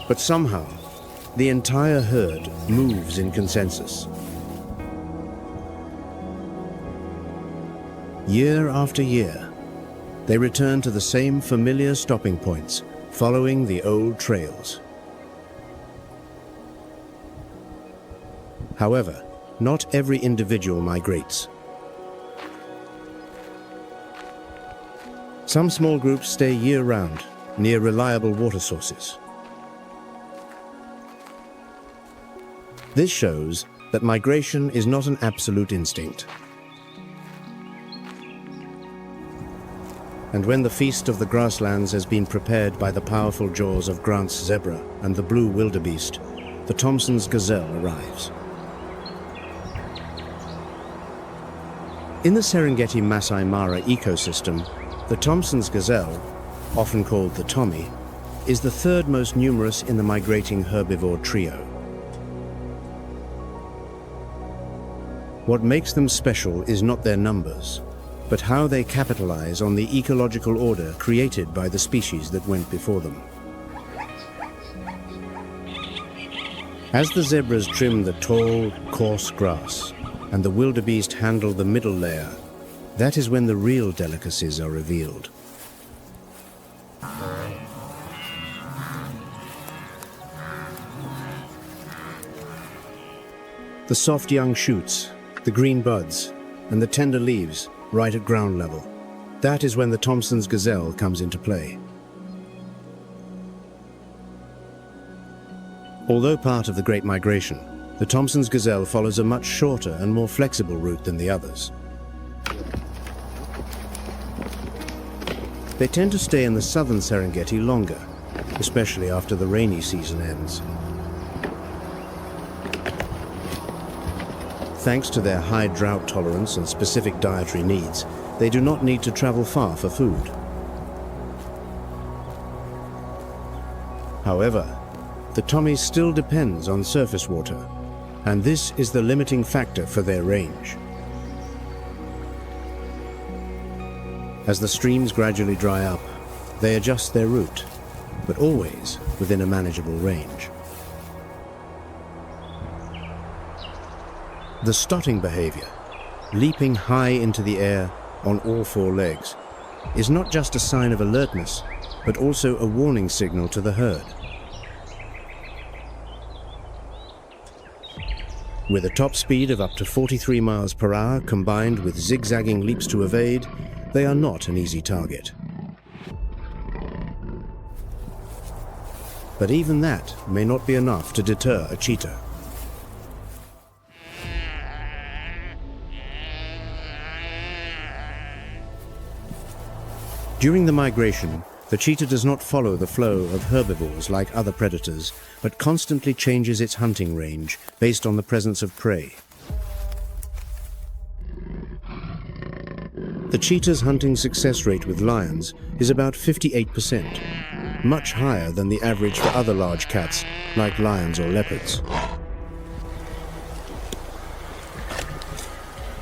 But somehow, the entire herd moves in consensus. Year after year, they return to the same familiar stopping points, following the old trails. However, not every individual migrates. Some small groups stay year-round, near reliable water sources. This shows that migration is not an absolute instinct. And when the feast of the grasslands has been prepared by the powerful jaws of Grant's zebra and the blue wildebeest, the Thompson's gazelle arrives. In the Serengeti Masai Mara ecosystem, the Thompson's gazelle, often called the Tommy, is the third most numerous in the migrating herbivore trio. What makes them special is not their numbers, but how they capitalize on the ecological order created by the species that went before them. As the zebras trim the tall, coarse grass, and the wildebeest handle the middle layer, that is when the real delicacies are revealed. The soft young shoots, the green buds, and the tender leaves right at ground level. That is when the Thomson's gazelle comes into play. Although part of the Great Migration, the Thomson's gazelle follows a much shorter and more flexible route than the others. They tend to stay in the southern Serengeti longer, especially after the rainy season ends. Thanks to their high drought tolerance and specific dietary needs, they do not need to travel far for food. However, the Tommy still depends on surface water, and this is the limiting factor for their range. As the streams gradually dry up, they adjust their route, but always within a manageable range. The stotting behavior, leaping high into the air on all four legs, is not just a sign of alertness, but also a warning signal to the herd. With a top speed of up to 43 miles per hour combined with zigzagging leaps to evade, they are not an easy target. But even that may not be enough to deter a cheetah. During the migration, the cheetah does not follow the flow of herbivores like other predators, but constantly changes its hunting range based on the presence of prey. The cheetah's hunting success rate with lions is about 58%, much higher than the average for other large cats like lions or leopards.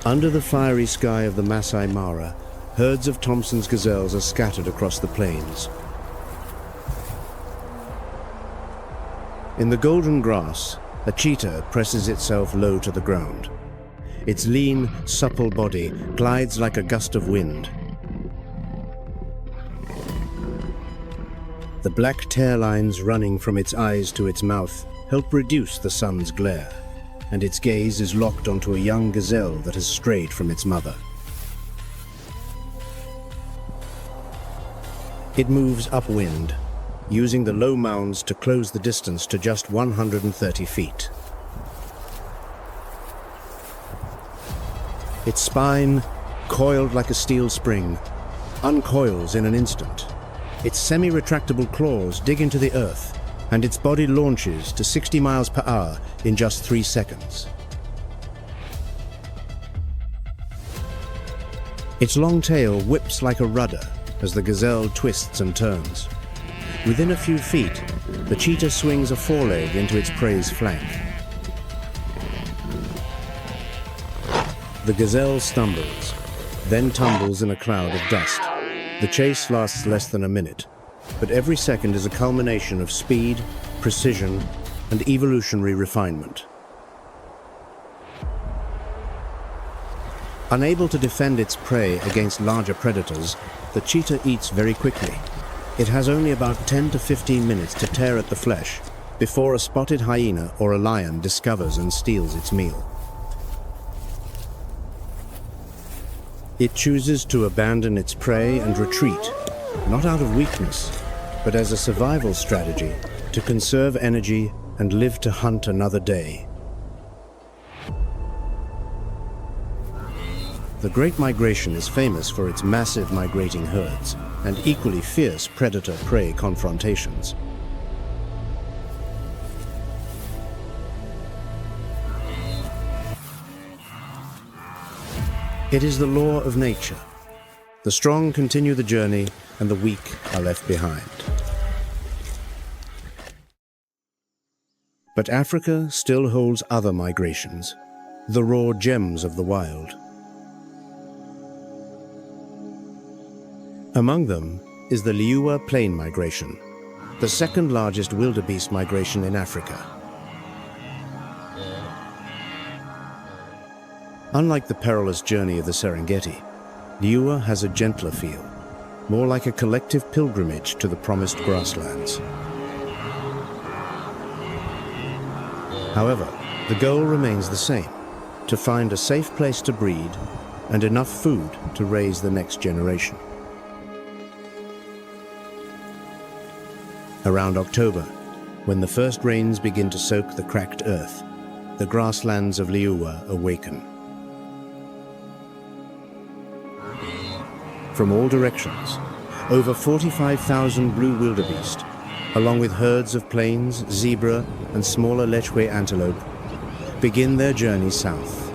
Under the fiery sky of the Masai Mara, herds of Thomson's gazelles are scattered across the plains. In the golden grass, a cheetah presses itself low to the ground. Its lean, supple body glides like a gust of wind. The black tear lines running from its eyes to its mouth help reduce the sun's glare, and its gaze is locked onto a young gazelle that has strayed from its mother. It moves upwind, using the low mounds to close the distance to just 130 feet. Its spine, coiled like a steel spring, uncoils in an instant. Its semi-retractable claws dig into the earth, and its body launches to 60 miles per hour in just 3 seconds. Its long tail whips like a rudder as the gazelle twists and turns. Within a few feet, the cheetah swings a foreleg into its prey's flank. The gazelle stumbles, then tumbles in a cloud of dust. The chase lasts less than a minute, but every second is a culmination of speed, precision, and evolutionary refinement. Unable to defend its prey against larger predators, the cheetah eats very quickly. It has only about 10 to 15 minutes to tear at the flesh before a spotted hyena or a lion discovers and steals its meal. It chooses to abandon its prey and retreat, not out of weakness, but as a survival strategy to conserve energy and live to hunt another day. The Great Migration is famous for its massive migrating herds and equally fierce predator-prey confrontations. It is the law of nature. The strong continue the journey and the weak are left behind. But Africa still holds other migrations, the raw gems of the wild. Among them is the Liuwa plain migration, the second largest wildebeest migration in Africa. Unlike the perilous journey of the Serengeti, Liuwa has a gentler feel, more like a collective pilgrimage to the promised grasslands. However, the goal remains the same: to find a safe place to breed and enough food to raise the next generation. Around October, when the first rains begin to soak the cracked earth, the grasslands of Liuwa awaken. From all directions, over 45,000 blue wildebeest, along with herds of plains, zebra, and smaller lechwe antelope, begin their journey south.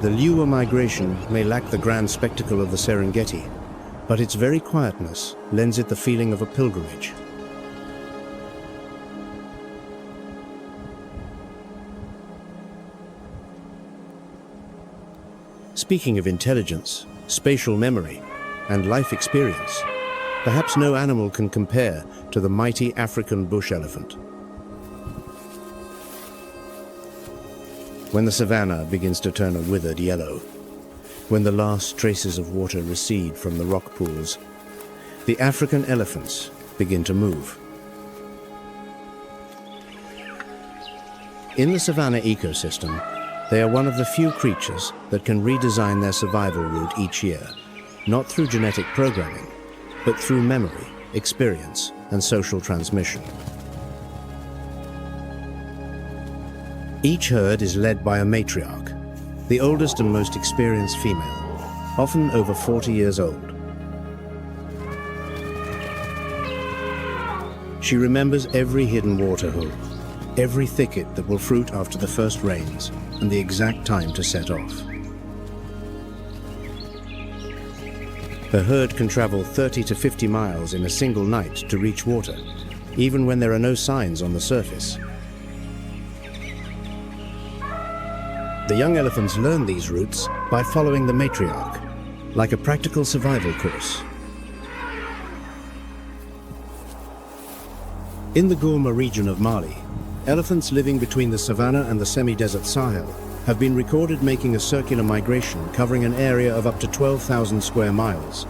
The Liuwa migration may lack the grand spectacle of the Serengeti, but its very quietness lends it the feeling of a pilgrimage. Speaking of intelligence, spatial memory, and life experience, perhaps no animal can compare to the mighty African bush elephant. When the savannah begins to turn a withered yellow, when the last traces of water recede from the rock pools, the African elephants begin to move. In the savanna ecosystem, they are one of the few creatures that can redesign their survival route each year, not through genetic programming, but through memory, experience, and social transmission. Each herd is led by a matriarch, the oldest and most experienced female, often over 40 years old. She remembers every hidden water hole, every thicket that will fruit after the first rains, and the exact time to set off. Her herd can travel 30 to 50 miles in a single night to reach water, even when there are no signs on the surface. The young elephants learn these routes by following the matriarch, like a practical survival course. In the Gourma region of Mali, elephants living between the savanna and the semi-desert Sahel have been recorded making a circular migration covering an area of up to 12,000 square miles.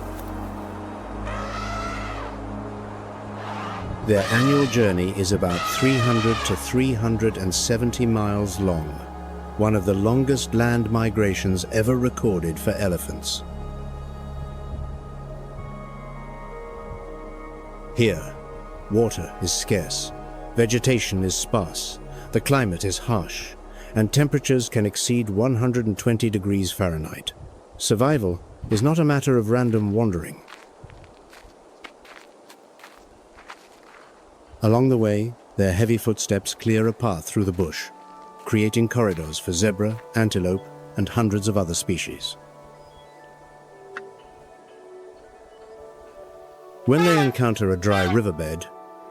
Their annual journey is about 300 to 370 miles long, one of the longest land migrations ever recorded for elephants. Here, water is scarce, vegetation is sparse, the climate is harsh, and temperatures can exceed 120 degrees Fahrenheit. Survival is not a matter of random wandering. Along the way, their heavy footsteps clear a path through the bush, creating corridors for zebra, antelope, and hundreds of other species. When they encounter a dry riverbed,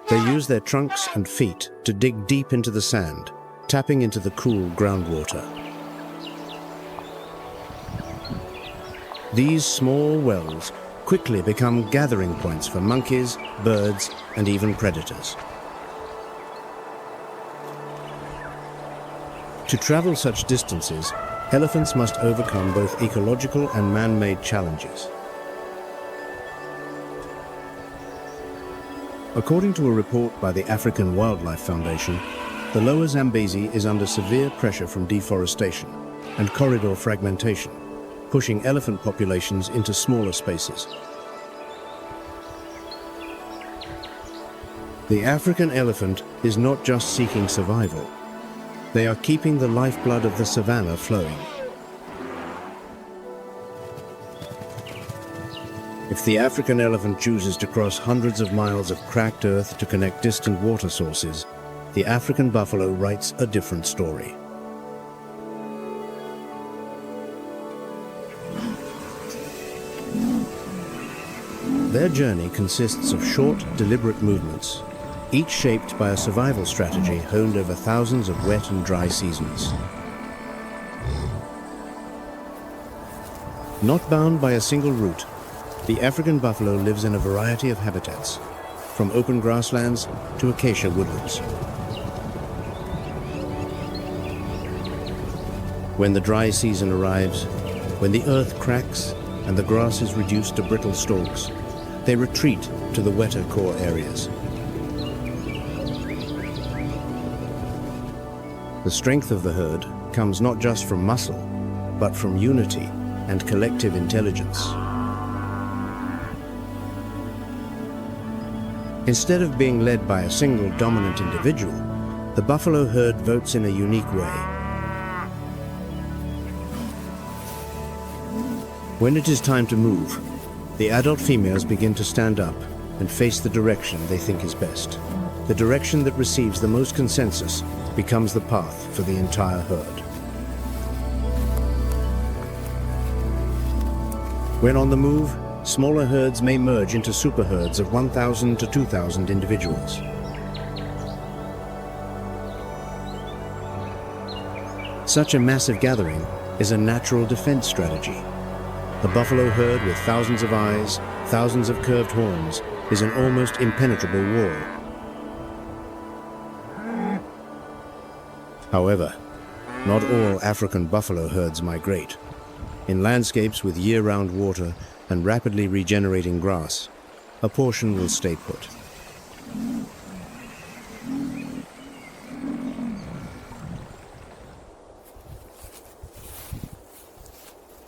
they use their trunks and feet to dig deep into the sand, tapping into the cool groundwater. These small wells quickly become gathering points for monkeys, birds, and even predators. To travel such distances, elephants must overcome both ecological and man-made challenges. According to a report by the African Wildlife Foundation, the Lower Zambezi is under severe pressure from deforestation and corridor fragmentation, pushing elephant populations into smaller spaces. The African elephant is not just seeking survival. They are keeping the lifeblood of the savanna flowing. If the African elephant chooses to cross hundreds of miles of cracked earth to connect distant water sources, the African buffalo writes a different story. Their journey consists of short, deliberate movements, each shaped by a survival strategy honed over thousands of wet and dry seasons. Not bound by a single route, the African buffalo lives in a variety of habitats, from open grasslands to acacia woodlands. When the dry season arrives, when the earth cracks and the grass is reduced to brittle stalks, they retreat to the wetter core areas. The strength of the herd comes not just from muscle, but from unity and collective intelligence. Instead of being led by a single dominant individual, the buffalo herd votes in a unique way. When it is time to move, the adult females begin to stand up and face the direction they think is best. The direction that receives the most consensus becomes the path for the entire herd. When on the move, smaller herds may merge into superherds of 1,000 to 2,000 individuals. Such a massive gathering is a natural defense strategy. The buffalo herd with thousands of eyes, thousands of curved horns, is an almost impenetrable wall. However, not all African buffalo herds migrate. In landscapes with year-round water and rapidly regenerating grass, a portion will stay put.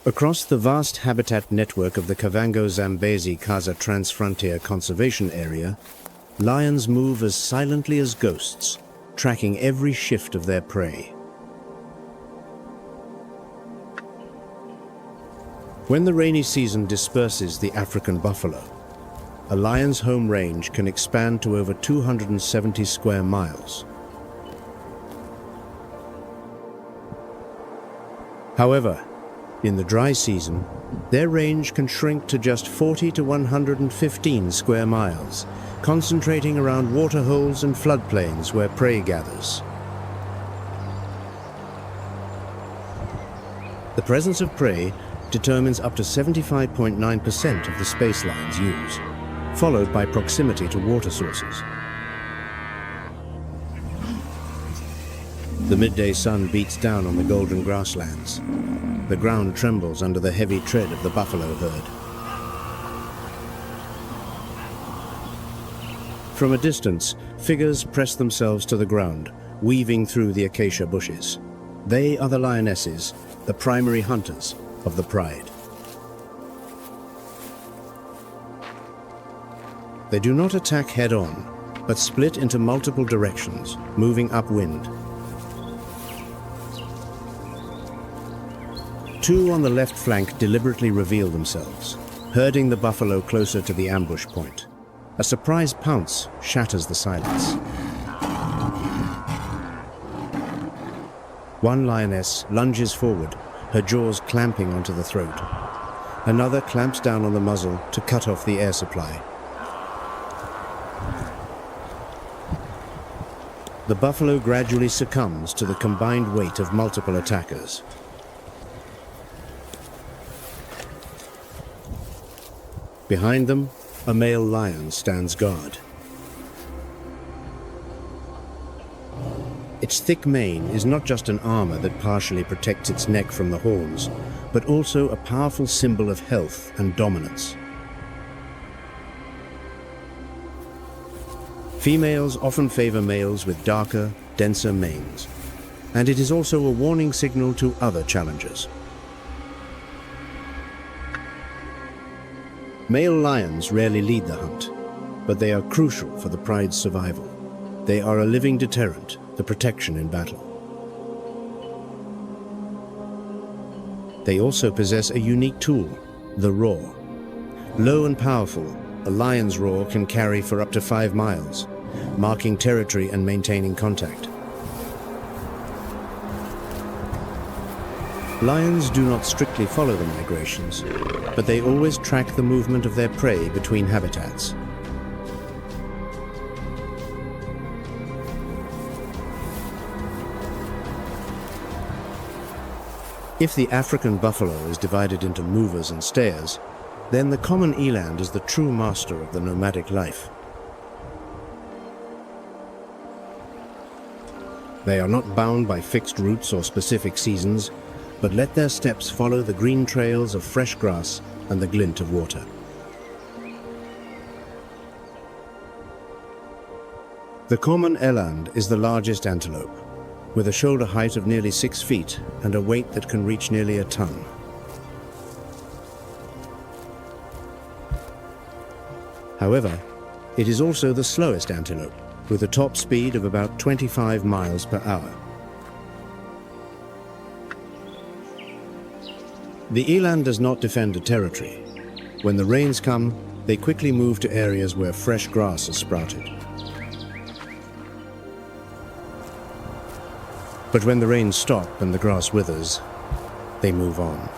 Across the vast habitat network of the Kavango-Zambezi-Kaza Transfrontier Conservation Area, lions move as silently as ghosts, tracking every shift of their prey. When the rainy season disperses the African buffalo, a lion's home range can expand to over 270 square miles. However, in the dry season, their range can shrink to just 40 to 115 square miles, concentrating around waterholes and floodplains where prey gathers. The presence of prey determines up to 75.9% of the space lions use, followed by proximity to water sources. The midday sun beats down on the golden grasslands. The ground trembles under the heavy tread of the buffalo herd. From a distance, figures press themselves to the ground, weaving through the acacia bushes. They are the lionesses, the primary hunters of the pride. They do not attack head-on, but split into multiple directions, moving upwind. Two on the left flank deliberately reveal themselves, herding the buffalo closer to the ambush point. A surprise pounce shatters the silence. One lioness lunges forward, her jaws clamping onto the throat. Another clamps down on the muzzle to cut off the air supply. The buffalo gradually succumbs to the combined weight of multiple attackers. Behind them, a male lion stands guard. Its thick mane is not just an armor that partially protects its neck from the horns, but also a powerful symbol of health and dominance. Females often favor males with darker, denser manes, and it is also a warning signal to other challengers. Male lions rarely lead the hunt, but they are crucial for the pride's survival. They are a living deterrent, the protection in battle. They also possess a unique tool, the roar. Low and powerful, a lion's roar can carry for up to 5 miles, marking territory and maintaining contact. Lions do not strictly follow the migrations, but they always track the movement of their prey between habitats. If the African buffalo is divided into movers and stayers, then the common eland is the true master of the nomadic life. They are not bound by fixed routes or specific seasons, but let their steps follow the green trails of fresh grass and the glint of water. The common eland is the largest antelope, with a shoulder height of nearly 6 feet and a weight that can reach nearly a ton. However, it is also the slowest antelope, with a top speed of about 25 miles per hour. The eland does not defend a territory. When the rains come, they quickly move to areas where fresh grass has sprouted. But when the rains stop and the grass withers, they move on.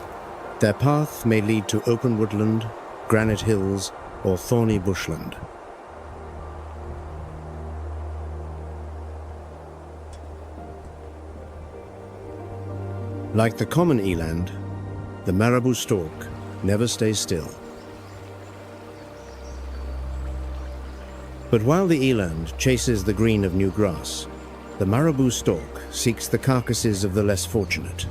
Their path may lead to open woodland, granite hills, or thorny bushland. Like the common eland, the marabou stork never stays still. But while the eland chases the green of new grass, the marabou stork seeks the carcasses of the less fortunate.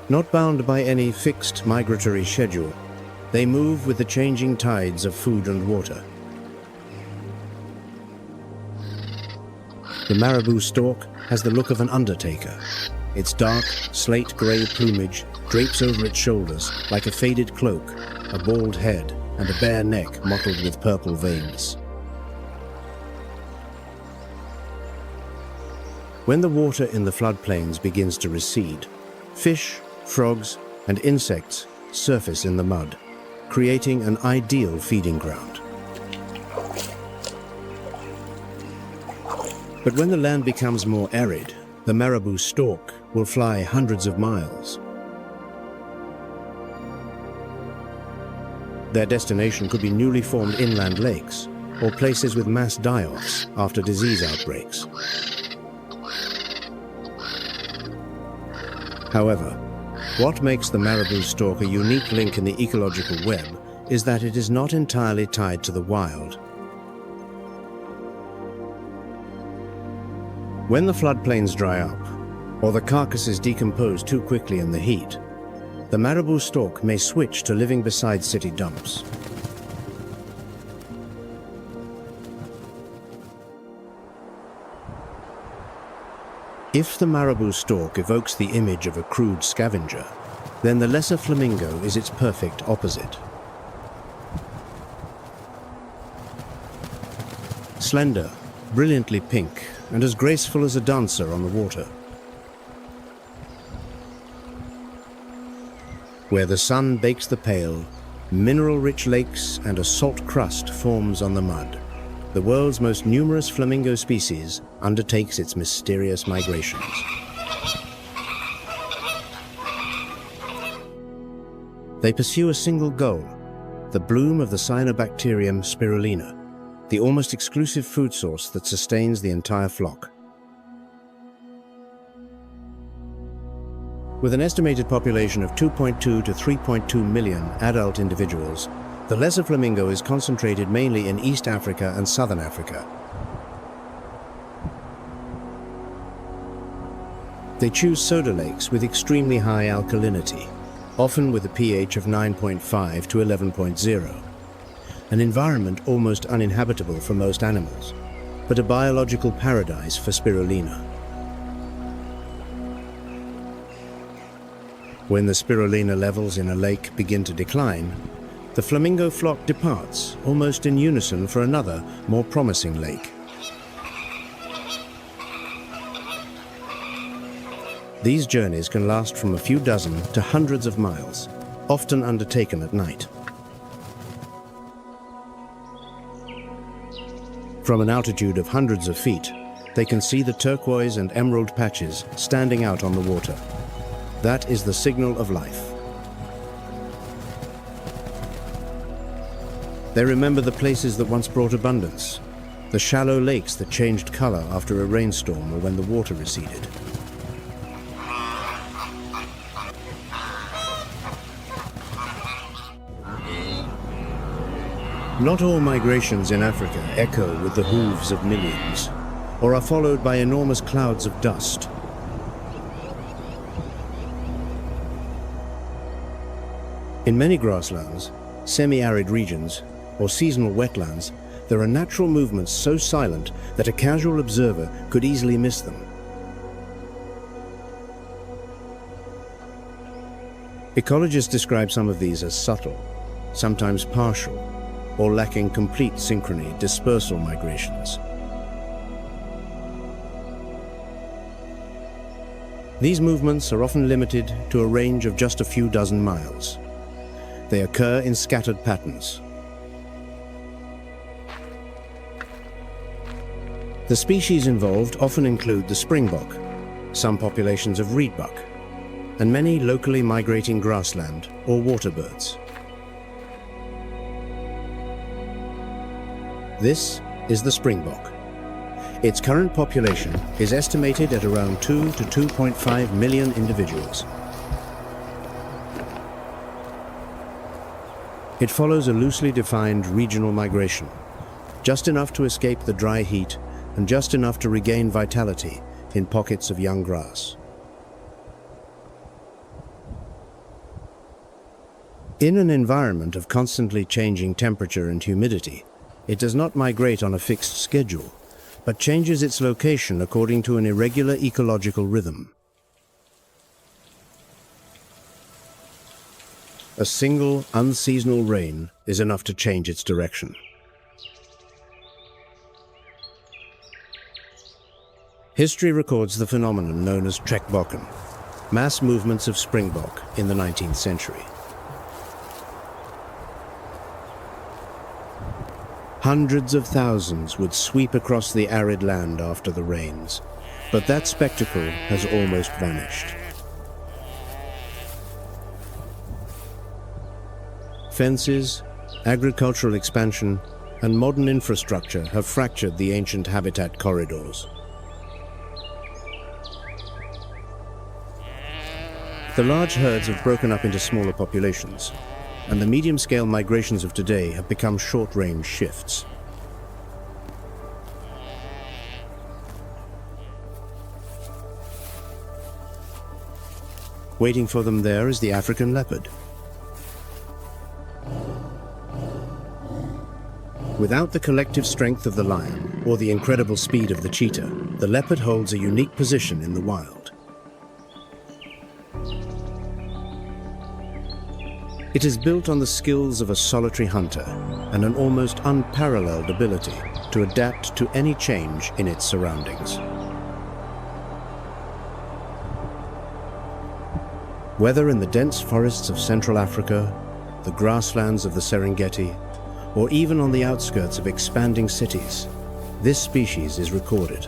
Not bound by any fixed migratory schedule, they move with the changing tides of food and water. The marabou stork has the look of an undertaker. Its dark, slate-grey plumage drapes over its shoulders like a faded cloak, a bald head, and a bare neck mottled with purple veins. When the water in the floodplains begins to recede, fish, frogs, and insects surface in the mud, creating an ideal feeding ground. But when the land becomes more arid, the marabou stork will fly hundreds of miles. Their destination could be newly formed inland lakes or places with mass die-offs after disease outbreaks. However, what makes the marabou stork a unique link in the ecological web is that it is not entirely tied to the wild. When the floodplains dry up, or the carcasses decompose too quickly in the heat, the marabou stork may switch to living beside city dumps. If the marabou stork evokes the image of a crude scavenger, then the lesser flamingo is its perfect opposite. Slender, brilliantly pink, and as graceful as a dancer on the water. Where the sun bakes the pale, mineral-rich lakes and a salt crust forms on the mud. The world's most numerous flamingo species undertakes its mysterious migrations. They pursue a single goal, the bloom of the cyanobacterium spirulina, the almost exclusive food source that sustains the entire flock. With an estimated population of 2.2 to 3.2 million adult individuals, the lesser flamingo is concentrated mainly in East Africa and Southern Africa. They choose soda lakes with extremely high alkalinity, often with a pH of 9.5 to 11.0, an environment almost uninhabitable for most animals, but a biological paradise for spirulina. When the spirulina levels in a lake begin to decline, the flamingo flock departs almost in unison for another, more promising lake. These journeys can last from a few dozen to hundreds of miles, often undertaken at night. From an altitude of hundreds of feet, they can see the turquoise and emerald patches standing out on the water. That is the signal of life. They remember the places that once brought abundance, the shallow lakes that changed color after a rainstorm or when the water receded. Not all migrations in Africa echo with the hooves of millions, or are followed by enormous clouds of dust. In many grasslands, semi-arid regions, or seasonal wetlands, there are natural movements so silent that a casual observer could easily miss them. Ecologists describe some of these as subtle, sometimes partial, or lacking complete synchrony, dispersal migrations. These movements are often limited to a range of just a few dozen miles. They occur in scattered patterns. The species involved often include the springbok, some populations of reedbuck, and many locally migrating grassland or water birds. This is the springbok. Its current population is estimated at around 2 to 2.5 million individuals. It follows a loosely defined regional migration, just enough to escape the dry heat and just enough to regain vitality in pockets of young grass. In an environment of constantly changing temperature and humidity, it does not migrate on a fixed schedule, but changes its location according to an irregular ecological rhythm. A single unseasonal rain is enough to change its direction. History records the phenomenon known as trekbokken, mass movements of springbok in the 19th century. Hundreds of thousands would sweep across the arid land after the rains, but that spectacle has almost vanished. Fences, agricultural expansion, and modern infrastructure have fractured the ancient habitat corridors. The large herds have broken up into smaller populations, and the medium-scale migrations of today have become short-range shifts. Waiting for them there is the African leopard. Without the collective strength of the lion or the incredible speed of the cheetah, the leopard holds a unique position in the wild. It is built on the skills of a solitary hunter and an almost unparalleled ability to adapt to any change in its surroundings. Whether in the dense forests of Central Africa, the grasslands of the Serengeti, or even on the outskirts of expanding cities, this species is recorded.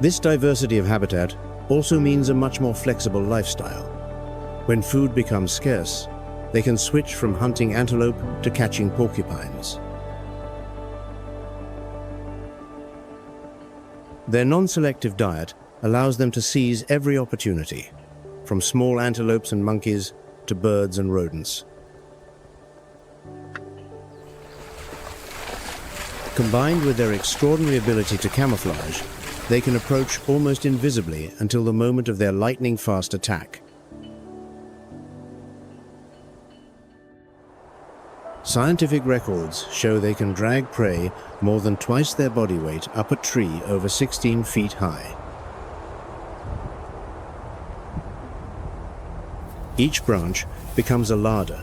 This diversity of habitat also means a much more flexible lifestyle. When food becomes scarce, they can switch from hunting antelope to catching porcupines. Their non-selective diet allows them to seize every opportunity, from small antelopes and monkeys to birds and rodents. Combined with their extraordinary ability to camouflage, they can approach almost invisibly until the moment of their lightning-fast attack. Scientific records show they can drag prey more than twice their body weight up a tree over 16 feet high. Each branch becomes a larder,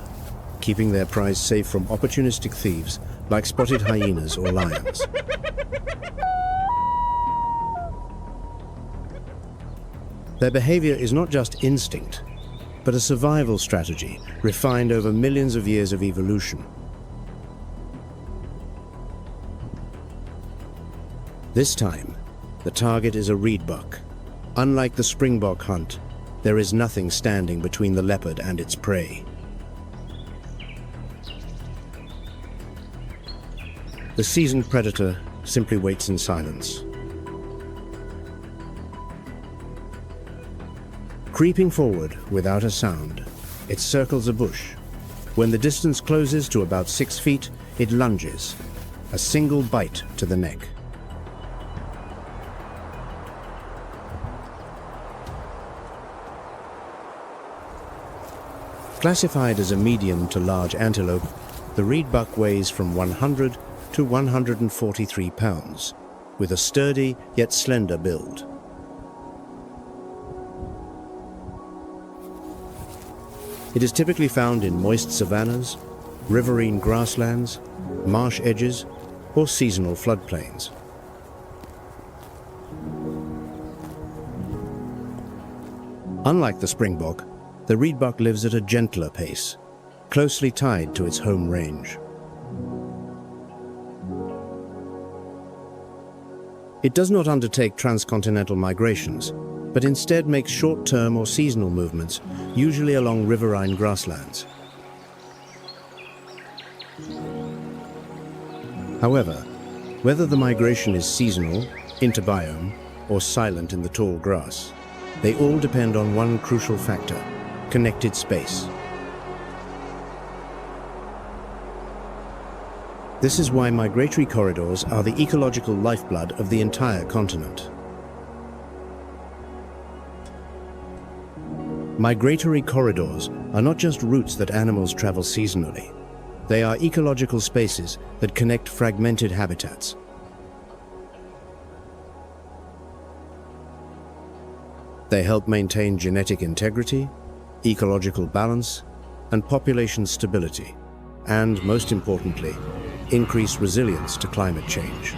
keeping their prize safe from opportunistic thieves like spotted hyenas or lions. Their behavior is not just instinct, but a survival strategy refined over millions of years of evolution. This time, the target is a reedbuck. Unlike the springbok hunt, there is nothing standing between the leopard and its prey. The seasoned predator simply waits in silence. Creeping forward without a sound, it circles a bush. When the distance closes to about 6 feet, it lunges, a single bite to the neck. Classified as a medium to large antelope, the reed buck weighs from 100 to 143 pounds, with a sturdy yet slender build. It is typically found in moist savannas, riverine grasslands, marsh edges, or seasonal floodplains. Unlike the springbok, the reedbuck lives at a gentler pace, closely tied to its home range. It does not undertake transcontinental migrations, but instead makes short-term or seasonal movements, usually along riverine grasslands. However, whether the migration is seasonal, interbiome, or silent in the tall grass, they all depend on one crucial factor: connected space. This is why migratory corridors are the ecological lifeblood of the entire continent. Migratory corridors are not just routes that animals travel seasonally. They are ecological spaces that connect fragmented habitats. They help maintain genetic integrity, ecological balance, and population stability, and, most importantly, increase resilience to climate change.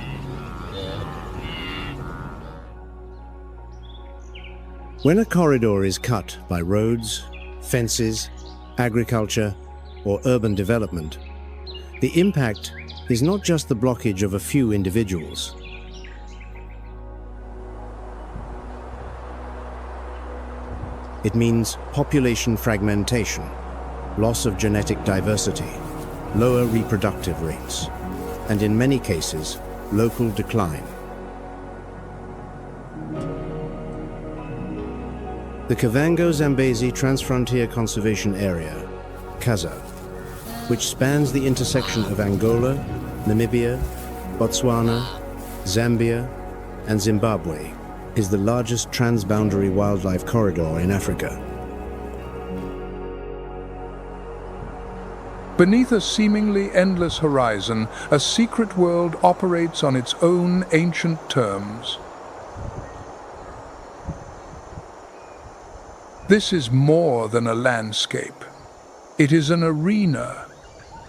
When a corridor is cut by roads, fences, agriculture, or urban development, the impact is not just the blockage of a few individuals. It means population fragmentation, loss of genetic diversity, lower reproductive rates, and in many cases, local decline. The Kavango-Zambezi Transfrontier Conservation Area, CAZA, which spans the intersection of Angola, Namibia, Botswana, Zambia, and Zimbabwe, is the largest transboundary wildlife corridor in Africa. Beneath a seemingly endless horizon, a secret world operates on its own ancient terms. This is more than a landscape. It is an arena,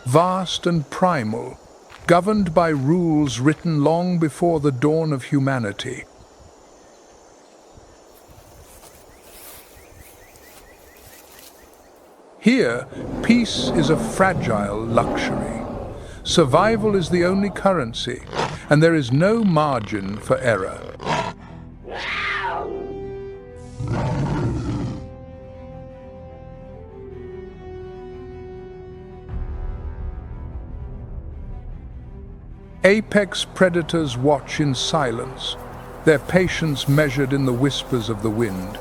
vast and primal, governed by rules written long before the dawn of humanity. Here, peace is a fragile luxury. Survival is the only currency, and there is no margin for error. Apex predators watch in silence, their patience measured in the whispers of the wind.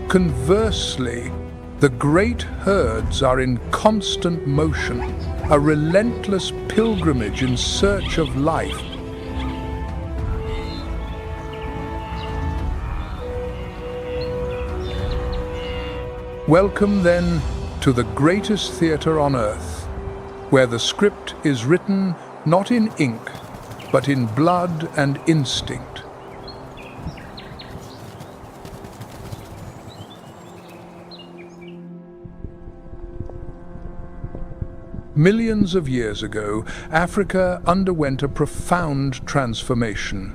Conversely, the great herds are in constant motion, a relentless pilgrimage in search of life. Welcome, then, to the greatest theater on earth, where the script is written not in ink, but in blood and instinct. Millions of years ago, Africa underwent a profound transformation.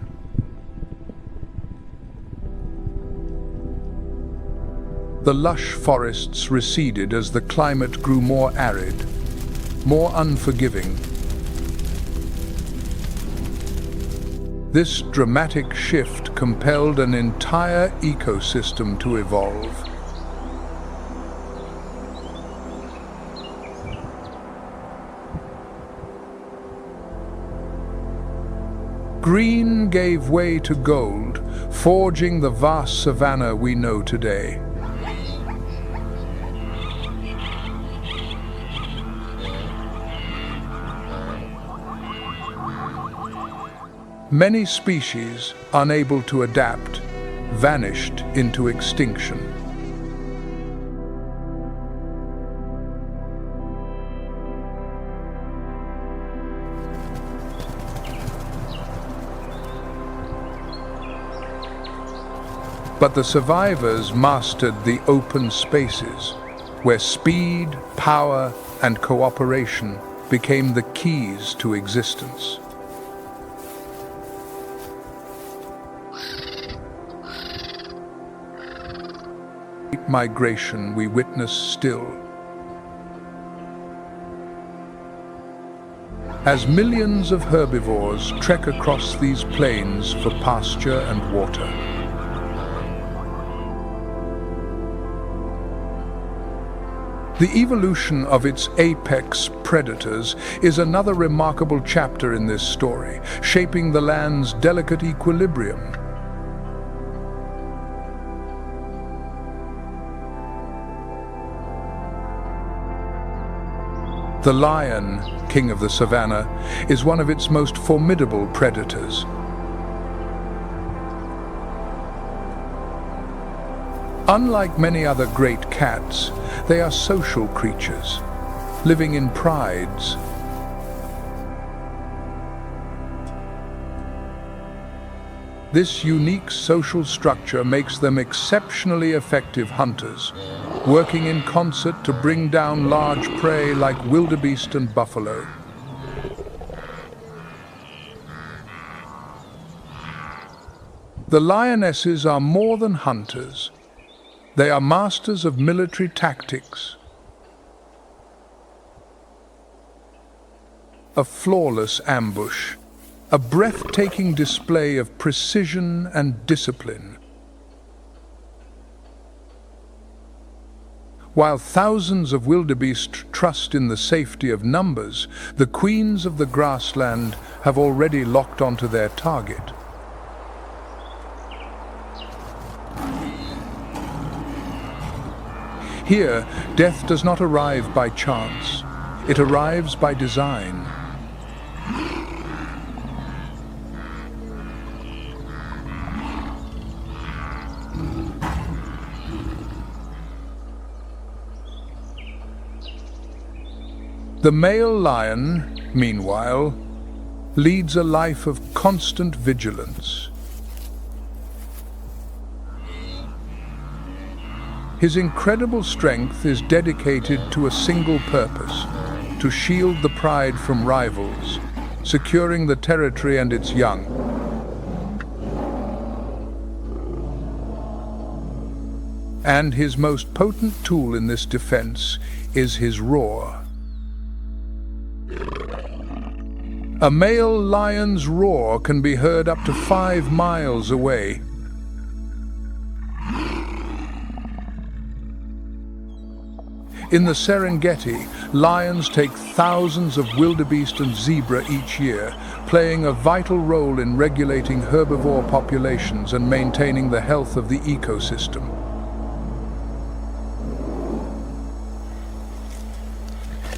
The lush forests receded as the climate grew more arid, more unforgiving. This dramatic shift compelled an entire ecosystem to evolve. Green gave way to gold, forging the vast savanna we know today. Many species, unable to adapt, vanished into extinction. But the survivors mastered the open spaces, where speed, power, and cooperation became the keys to existence. Migration we witness still. As millions of herbivores trek across these plains for pasture and water. The evolution of its apex predators is another remarkable chapter in this story, shaping the land's delicate equilibrium. The lion, king of the savanna, is one of its most formidable predators. Unlike many other great cats, they are social creatures, living in prides. This unique social structure makes them exceptionally effective hunters, working in concert to bring down large prey like wildebeest and buffalo. The lionesses are more than hunters. They are masters of military tactics. A flawless ambush, a breathtaking display of precision and discipline. While thousands of wildebeest trust in the safety of numbers, the queens of the grassland have already locked onto their target. Here, death does not arrive by chance. It arrives by design. The male lion, meanwhile, leads a life of constant vigilance. His incredible strength is dedicated to a single purpose, to shield the pride from rivals, securing the territory and its young. And his most potent tool in this defense is his roar. A male lion's roar can be heard up to 5 miles away. In the Serengeti, lions take thousands of wildebeest and zebra each year, playing a vital role in regulating herbivore populations and maintaining the health of the ecosystem.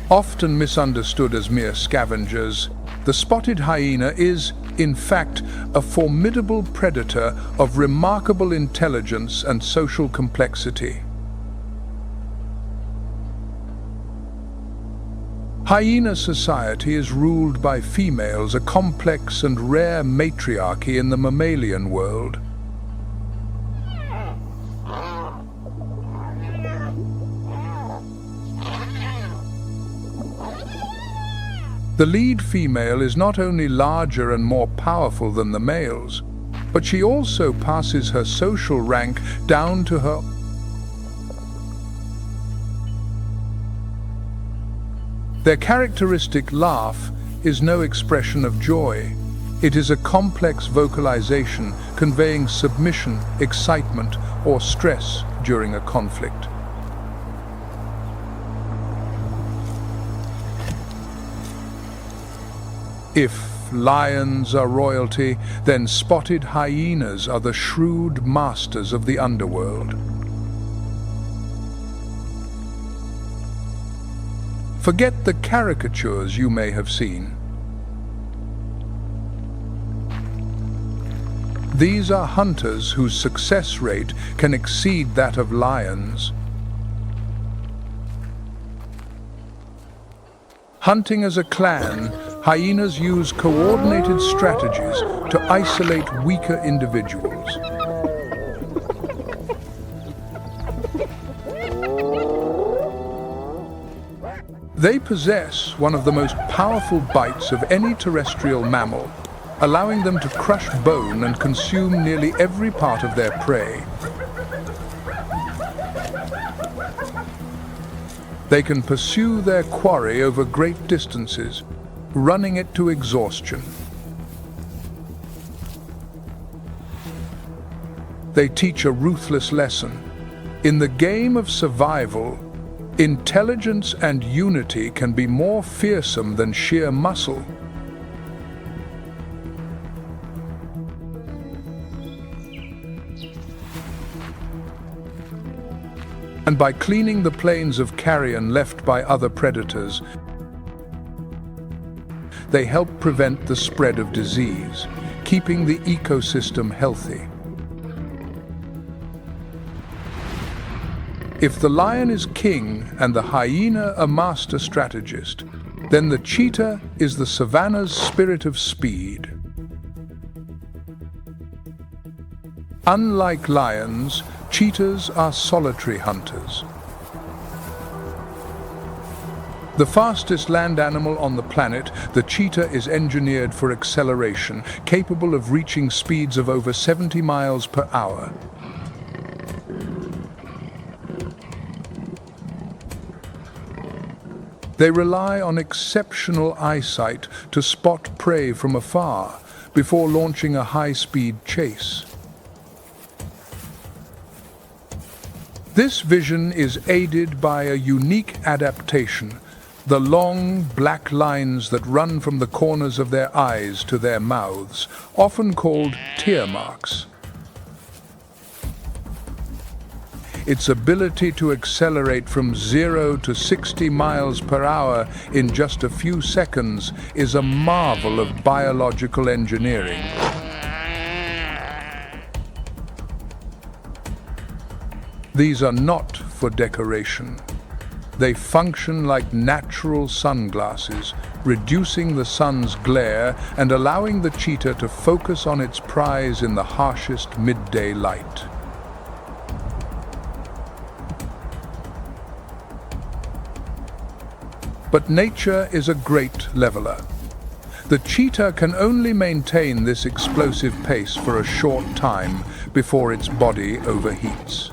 Often misunderstood as mere scavengers, the spotted hyena is, in fact, a formidable predator of remarkable intelligence and social complexity. Hyena society is ruled by females, a complex and rare matriarchy in the mammalian world. The lead female is not only larger and more powerful than the males, but she also passes her social rank down to her. Their characteristic laugh is no expression of joy. It is a complex vocalization conveying submission, excitement, or stress during a conflict. If lions are royalty, then spotted hyenas are the shrewd masters of the underworld. Forget the caricatures you may have seen. These are hunters whose success rate can exceed that of lions. Hunting as a clan, hyenas use coordinated strategies to isolate weaker individuals. They possess one of the most powerful bites of any terrestrial mammal, allowing them to crush bone and consume nearly every part of their prey. They can pursue their quarry over great distances, running it to exhaustion. They teach a ruthless lesson. In the game of survival, intelligence and unity can be more fearsome than sheer muscle. And by cleaning the plains of carrion left by other predators, they help prevent the spread of disease, keeping the ecosystem healthy. If the lion is king and the hyena a master strategist, then the cheetah is the savannah's spirit of speed. Unlike lions, cheetahs are solitary hunters. The fastest land animal on the planet, the cheetah is engineered for acceleration, capable of reaching speeds of over 70 miles per hour. They rely on exceptional eyesight to spot prey from afar before launching a high-speed chase. This vision is aided by a unique adaptation, the long, black lines that run from the corners of their eyes to their mouths, often called tear marks. Its ability to accelerate from 0 to 60 miles per hour in just a few seconds is a marvel of biological engineering. These are not for decoration. They function like natural sunglasses, reducing the sun's glare and allowing the cheetah to focus on its prize in the harshest midday light. But nature is a great leveler. The cheetah can only maintain this explosive pace for a short time before its body overheats.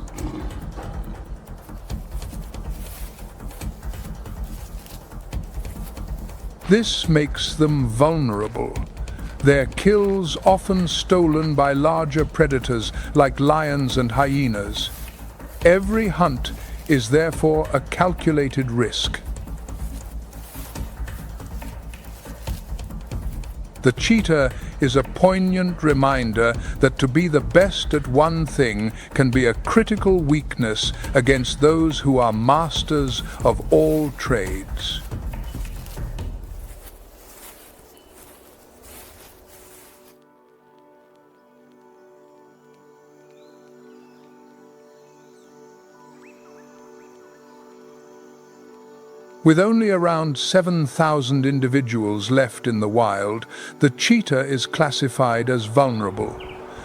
This makes them vulnerable, their kills often stolen by larger predators like lions and hyenas. Every hunt is therefore a calculated risk. The cheetah is a poignant reminder that to be the best at one thing can be a critical weakness against those who are masters of all trades. With only around 7,000 individuals left in the wild, the cheetah is classified as vulnerable,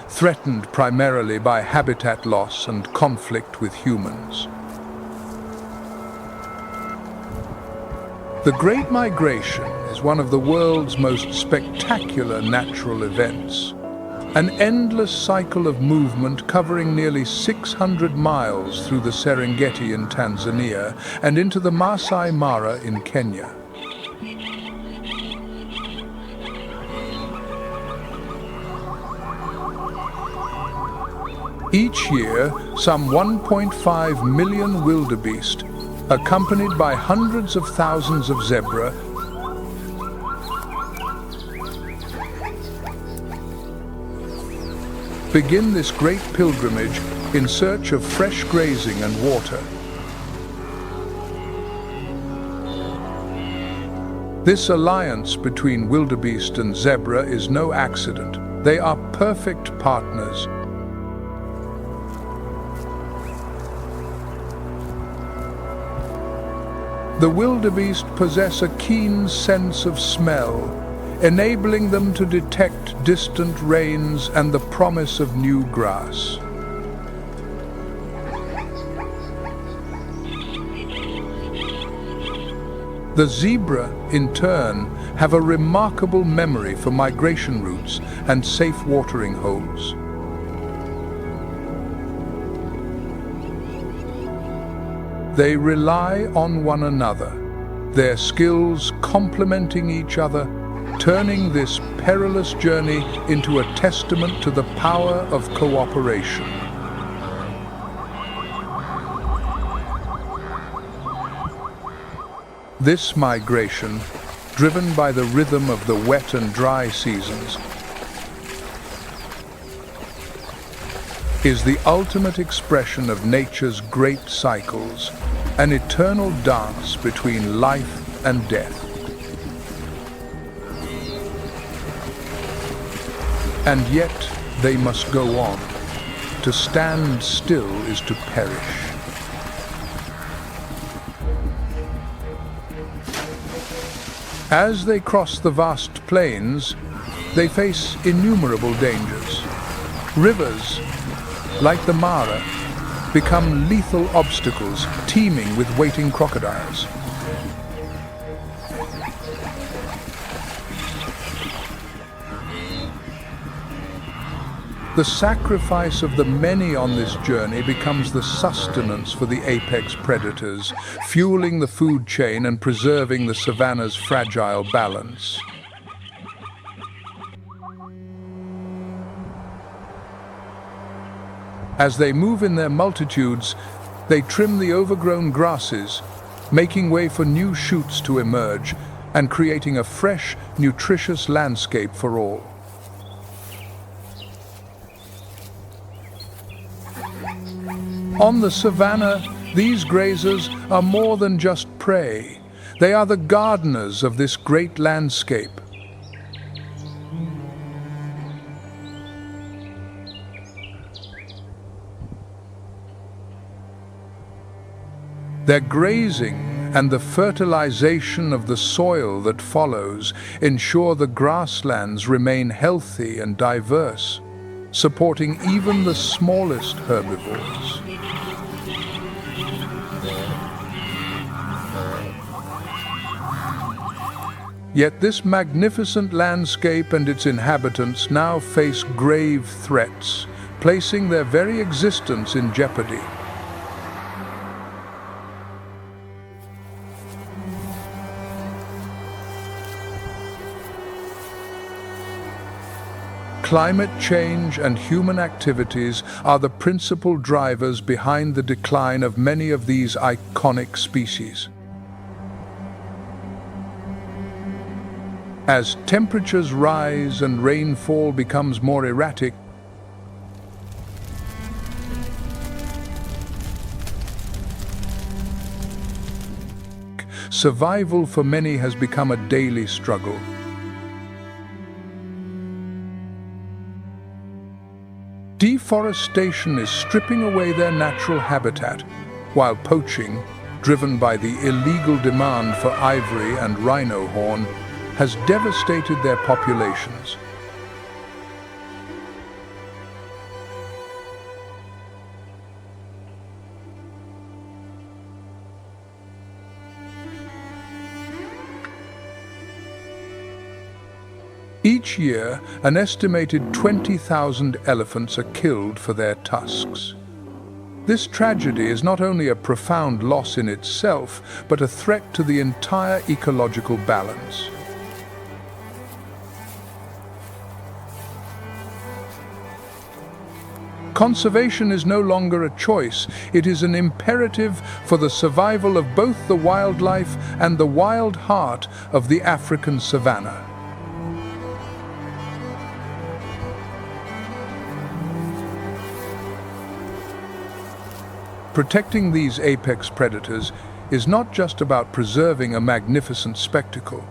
threatened primarily by habitat loss and conflict with humans. The Great Migration is one of the world's most spectacular natural events. An endless cycle of movement covering nearly 600 miles through the Serengeti in Tanzania and into the Masai Mara in Kenya. Each year, some 1.5 million wildebeest, accompanied by hundreds of thousands of zebra, begin this great pilgrimage in search of fresh grazing and water. This alliance between wildebeest and zebra is no accident. They are perfect partners. The wildebeest possess a keen sense of smell, enabling them to detect distant rains and the promise of new grass. The zebra, in turn, have a remarkable memory for migration routes and safe watering holes. They rely on one another, their skills complementing each other, turning this perilous journey into a testament to the power of cooperation. This migration, driven by the rhythm of the wet and dry seasons, is the ultimate expression of nature's great cycles, an eternal dance between life and death. And yet they must go on. To stand still is to perish. As they cross the vast plains, they face innumerable dangers. Rivers, like the Mara, become lethal obstacles teeming with waiting crocodiles. The sacrifice of the many on this journey becomes the sustenance for the apex predators, fueling the food chain and preserving the savanna's fragile balance. As they move in their multitudes, they trim the overgrown grasses, making way for new shoots to emerge and creating a fresh, nutritious landscape for all. On the savanna, these grazers are more than just prey. They are the gardeners of this great landscape. Their grazing and the fertilization of the soil that follows ensure the grasslands remain healthy and diverse, supporting even the smallest herbivores. Yet this magnificent landscape and its inhabitants now face grave threats, placing their very existence in jeopardy. Climate change and human activities are the principal drivers behind the decline of many of these iconic species. As temperatures rise and rainfall becomes more erratic, survival for many has become a daily struggle. Deforestation is stripping away their natural habitat, while poaching, driven by the illegal demand for ivory and rhino horn, has devastated their populations. Each year, an estimated 20,000 elephants are killed for their tusks. This tragedy is not only a profound loss in itself, but a threat to the entire ecological balance. Conservation is no longer a choice, it is an imperative for the survival of both the wildlife and the wild heart of the African savanna. Protecting these apex predators is not just about preserving a magnificent spectacle.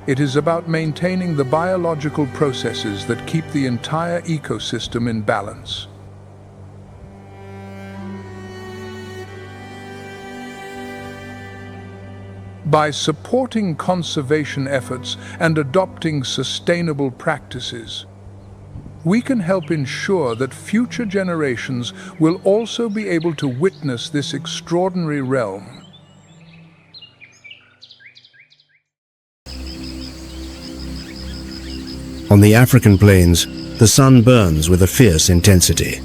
It is about maintaining the biological processes that keep the entire ecosystem in balance. By supporting conservation efforts and adopting sustainable practices, we can help ensure that future generations will also be able to witness this extraordinary realm. On the African plains, the sun burns with a fierce intensity.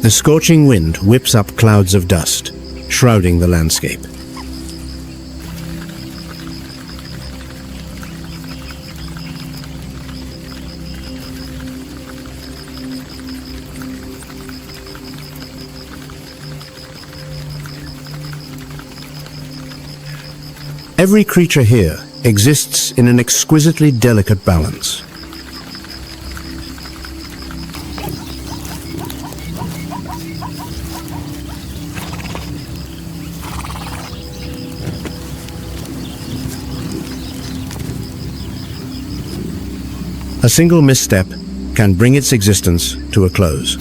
The scorching wind whips up clouds of dust, shrouding the landscape. Every creature here exists in an exquisitely delicate balance. A single misstep can bring its existence to a close.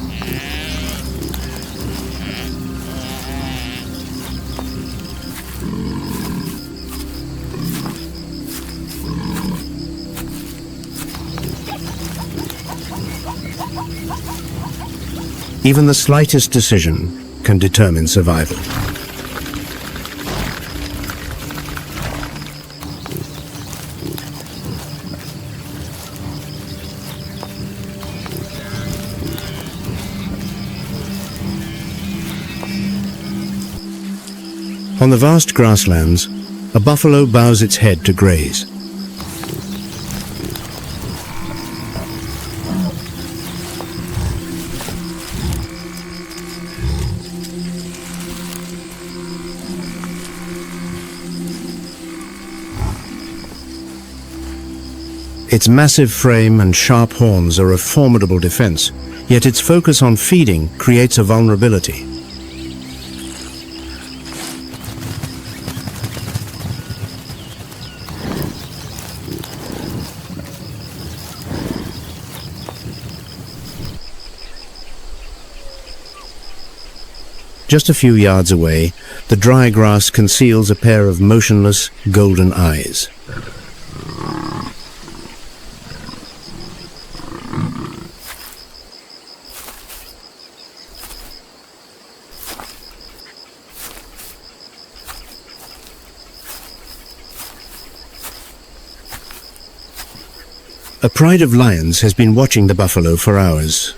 Even the slightest decision can determine survival. On the vast grasslands, a buffalo bows its head to graze. Its massive frame and sharp horns are a formidable defense, yet its focus on feeding creates a vulnerability. Just a few yards away, the dry grass conceals a pair of motionless, golden eyes. A pride of lions has been watching the buffalo for hours.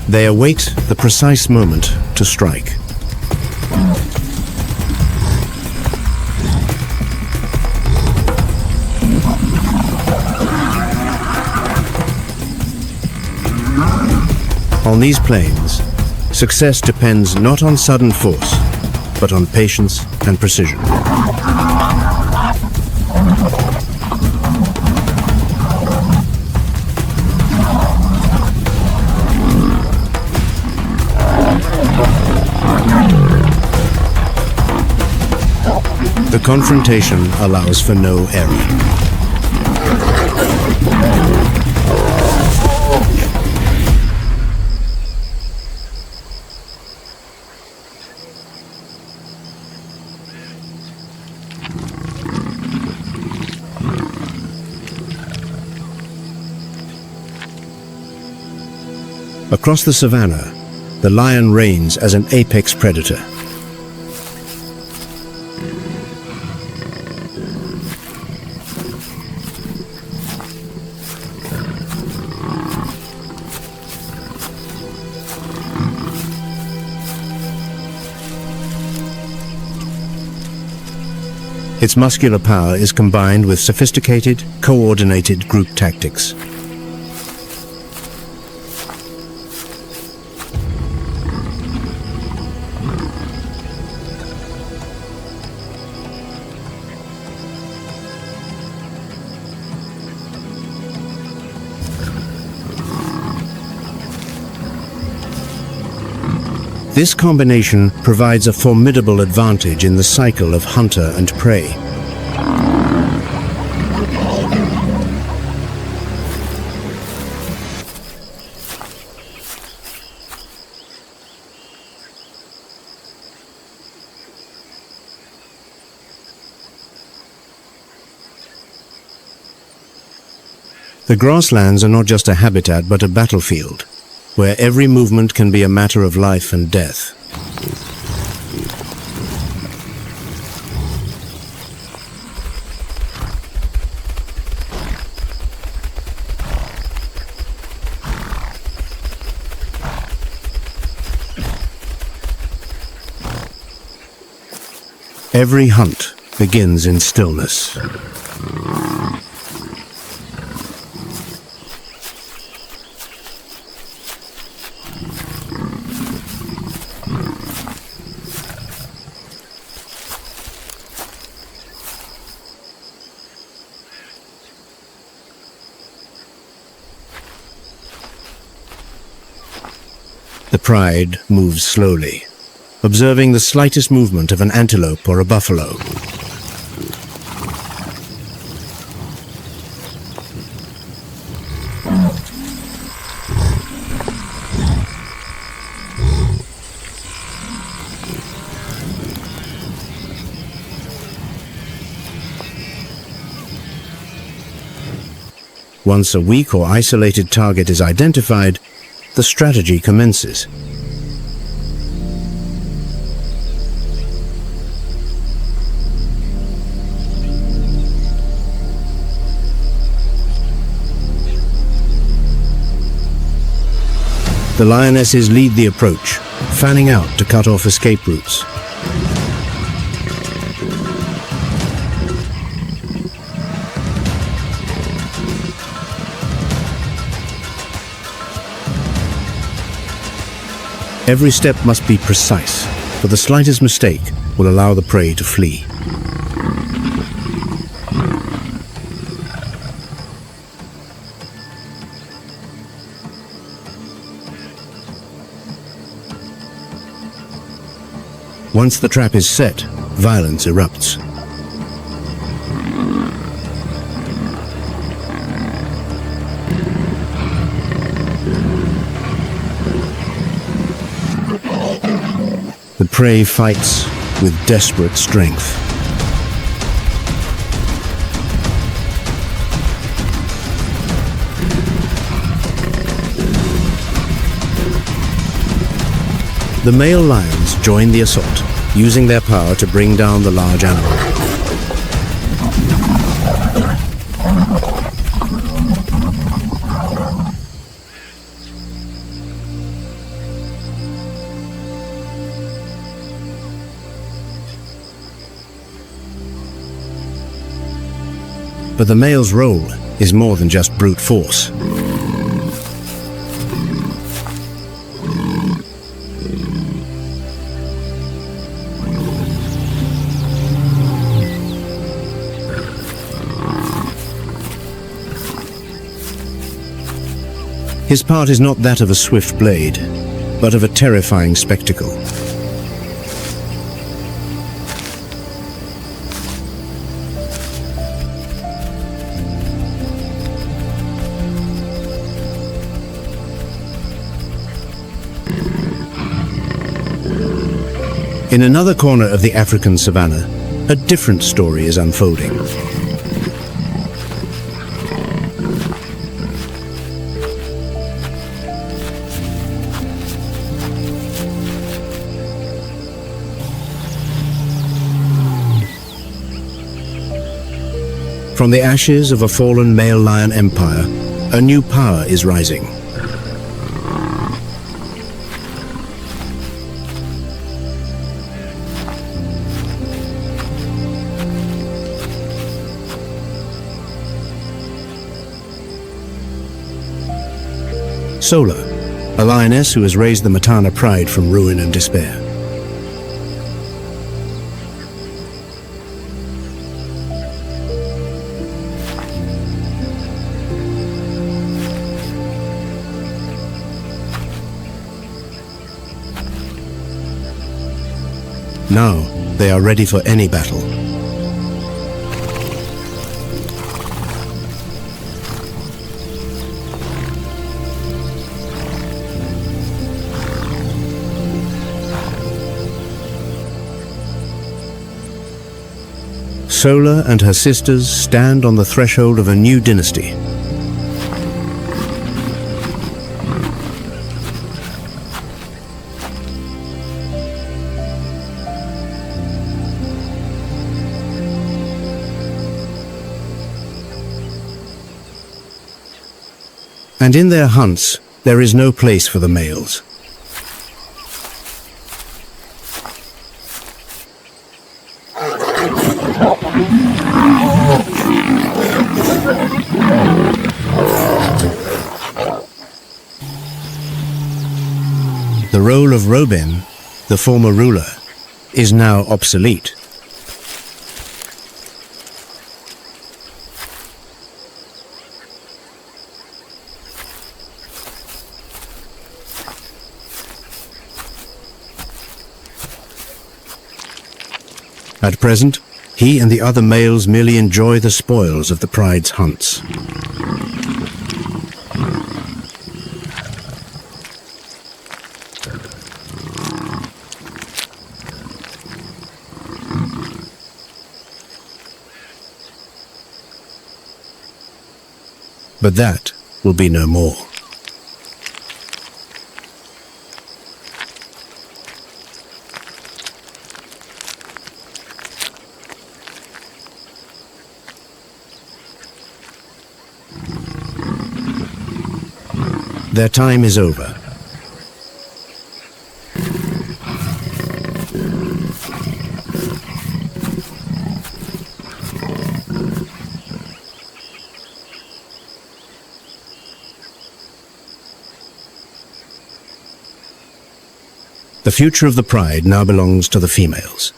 They await the precise moment to strike. On these plains, success depends not on sudden force, but on patience and precision. The confrontation allows for no error. Across the savannah, the lion reigns as an apex predator. Its muscular power is combined with sophisticated, coordinated group tactics. This combination provides a formidable advantage in the cycle of hunter and prey. The grasslands are not just a habitat but a battlefield, where every movement can be a matter of life and death. Every hunt begins in stillness. The pride moves slowly, observing the slightest movement of an antelope or a buffalo. Once a weak or isolated target is identified, the strategy commences. The lionesses lead the approach, fanning out to cut off escape routes. Every step must be precise, for the slightest mistake will allow the prey to flee. Once the trap is set, violence erupts. The prey fights with desperate strength. The male lions join the assault, using their power to bring down the large animal. But the male's role is more than just brute force. His part is not that of a swift blade, but of a terrifying spectacle. In another corner of the African savannah, a different story is unfolding. From the ashes of a fallen male lion empire, a new power is rising. Solar, a lioness who has raised the Matana pride from ruin and despair. Now, they are ready for any battle. Sola and her sisters stand on the threshold of a new dynasty. And in their hunts, there is no place for the males. The role of Robin, the former ruler, is now obsolete. At present, he and the other males merely enjoy the spoils of the pride's hunts. But that will be no more. Their time is over. The future of the pride now belongs to the females.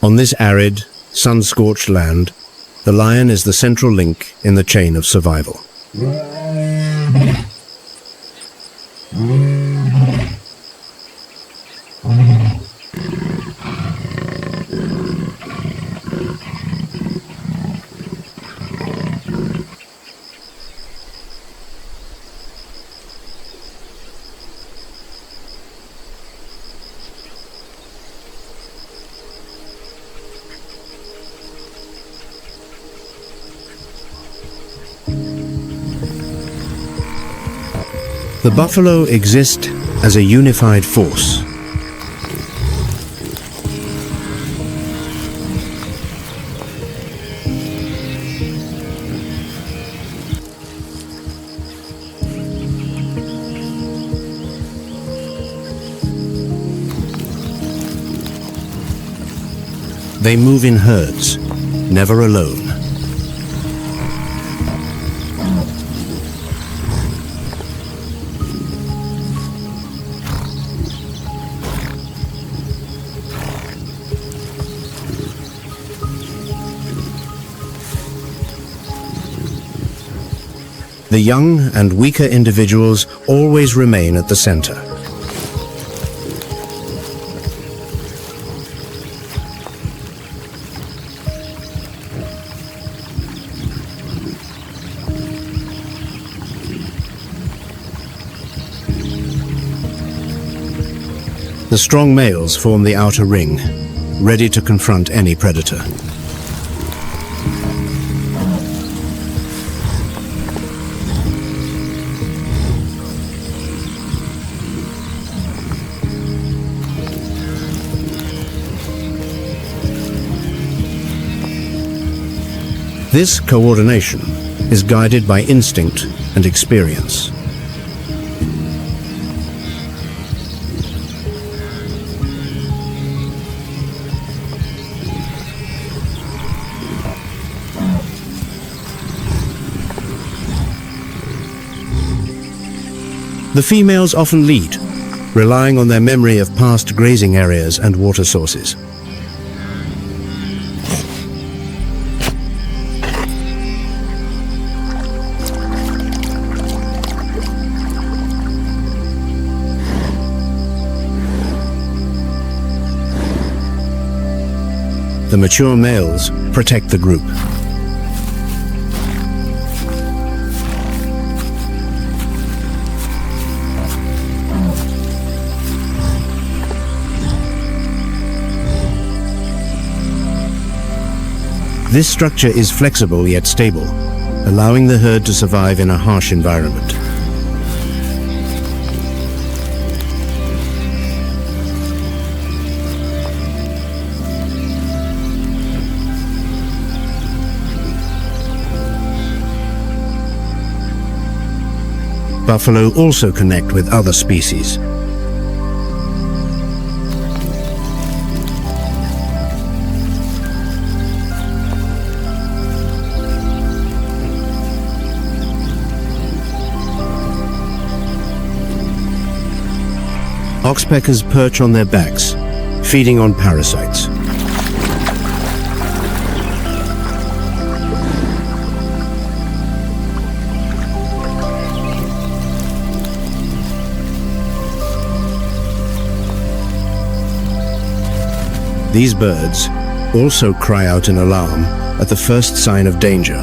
On this arid, sun-scorched land, the lion is the central link in the chain of survival. The buffalo exist as a unified force. They move in herds, never alone. The young and weaker individuals always remain at the center. The strong males form the outer ring, ready to confront any predator. This coordination is guided by instinct and experience. The females often lead, relying on their memory of past grazing areas and water sources. The mature males protect the group. This structure is flexible yet stable, allowing the herd to survive in a harsh environment. Buffalo also connect with other species. Oxpeckers perch on their backs, feeding on parasites. These birds also cry out in alarm at the first sign of danger.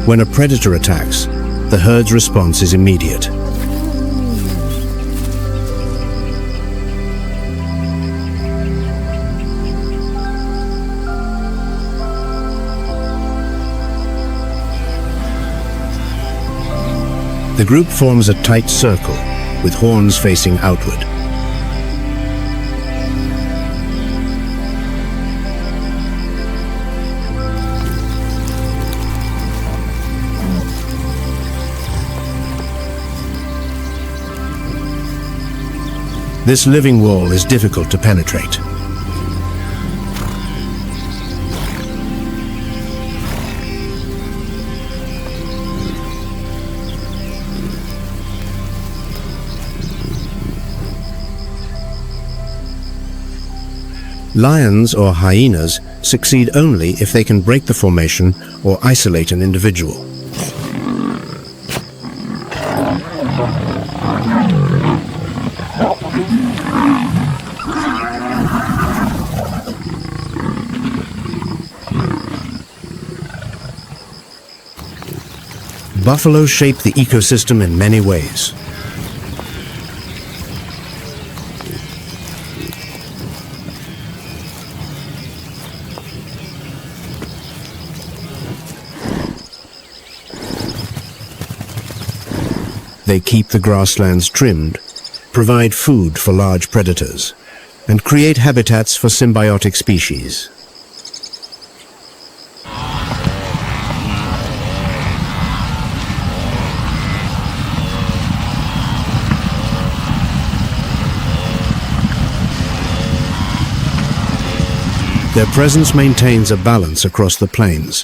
When a predator attacks, the herd's response is immediate. The group forms a tight circle, with horns facing outward. This living wall is difficult to penetrate. Lions or hyenas succeed only if they can break the formation or isolate an individual. Buffalo shape the ecosystem in many ways. They keep the grasslands trimmed, provide food for large predators, and create habitats for symbiotic species. Their presence maintains a balance across the plains,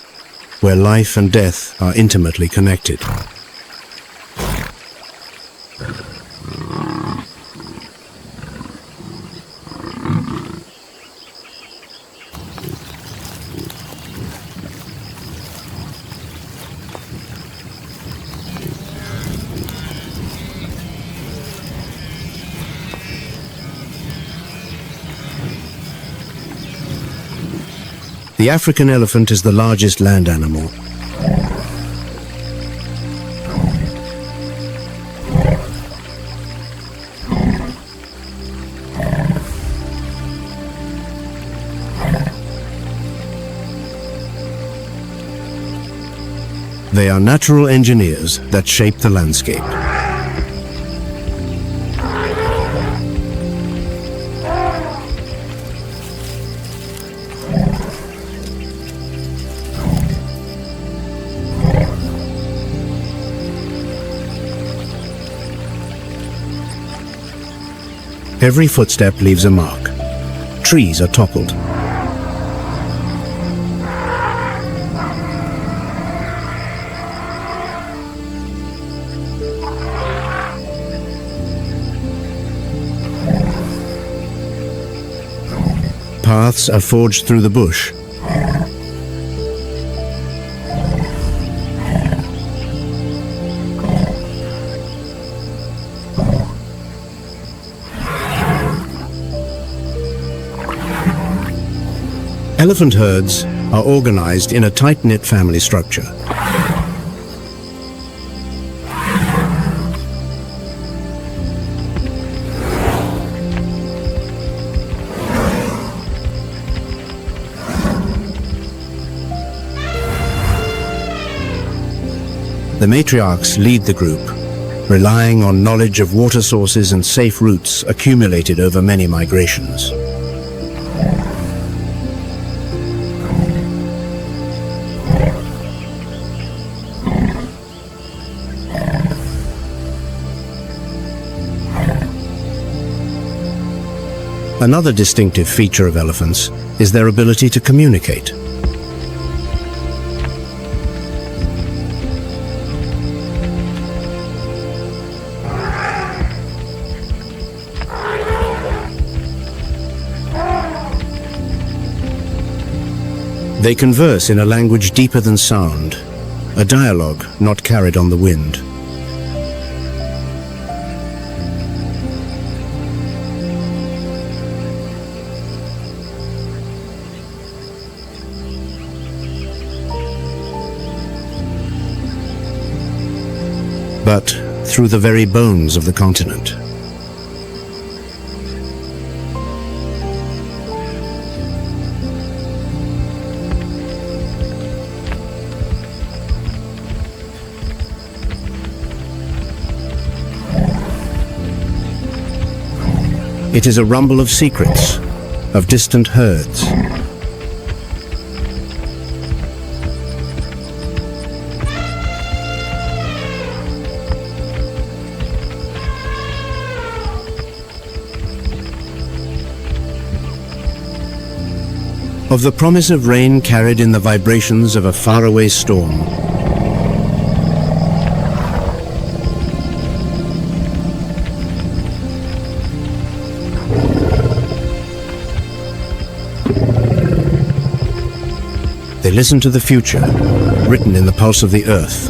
where life and death are intimately connected. The African elephant is the largest land animal. They are natural engineers that shape the landscape. Every footstep leaves a mark. Trees are toppled. Paths are forged through the bush. Elephant herds are organized in a tight-knit family structure. The matriarchs lead the group, relying on knowledge of water sources and safe routes accumulated over many migrations. Another distinctive feature of elephants is their ability to communicate. They converse in a language deeper than sound, a dialogue not carried on the wind. But through the very bones of the continent. It is a rumble of secrets, of distant herds. Of the promise of rain carried in the vibrations of a faraway storm. They listen to the future, written in the pulse of the earth.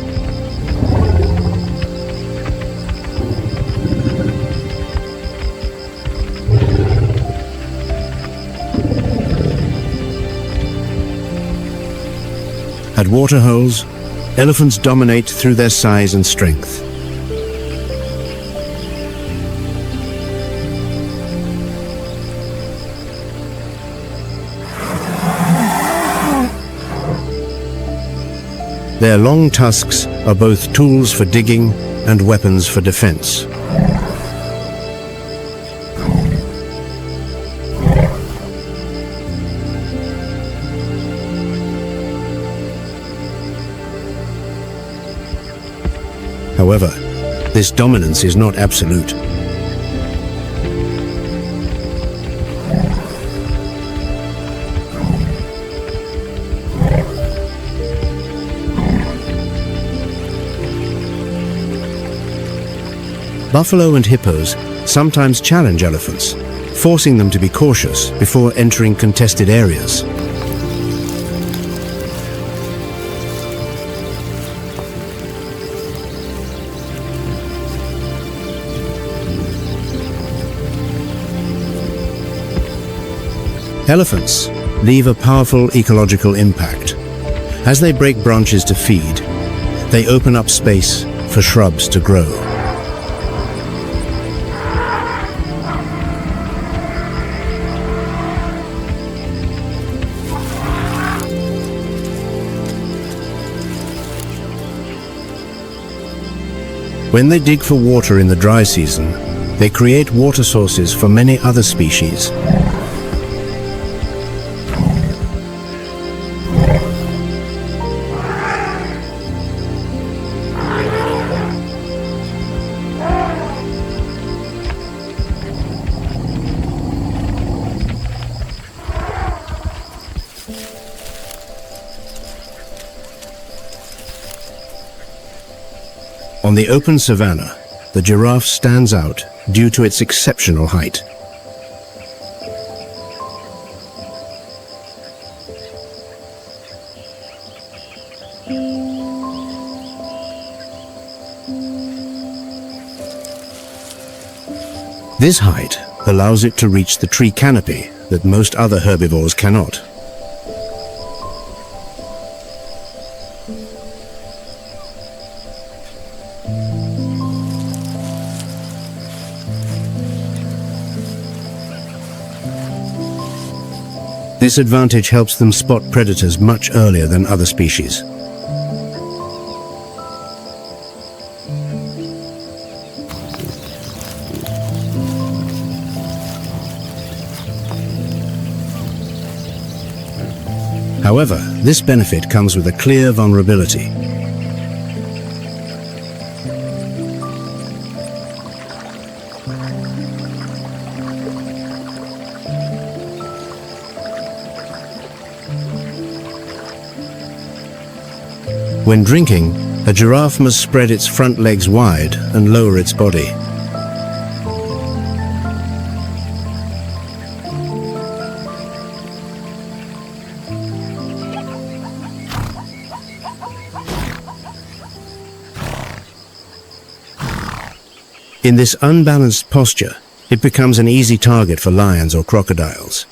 At waterholes, elephants dominate through their size and strength. Their long tusks are both tools for digging and weapons for defense. However, this dominance is not absolute. Buffalo and hippos sometimes challenge elephants, forcing them to be cautious before entering contested areas. Elephants leave a powerful ecological impact. As they break branches to feed, they open up space for shrubs to grow. When they dig for water in the dry season, they create water sources for many other species. On the open savanna, the giraffe stands out due to its exceptional height. This height allows it to reach the tree canopy that most other herbivores cannot. This advantage helps them spot predators much earlier than other species. However, this benefit comes with a clear vulnerability. When drinking, a giraffe must spread its front legs wide and lower its body. In this unbalanced posture, it becomes an easy target for lions or crocodiles.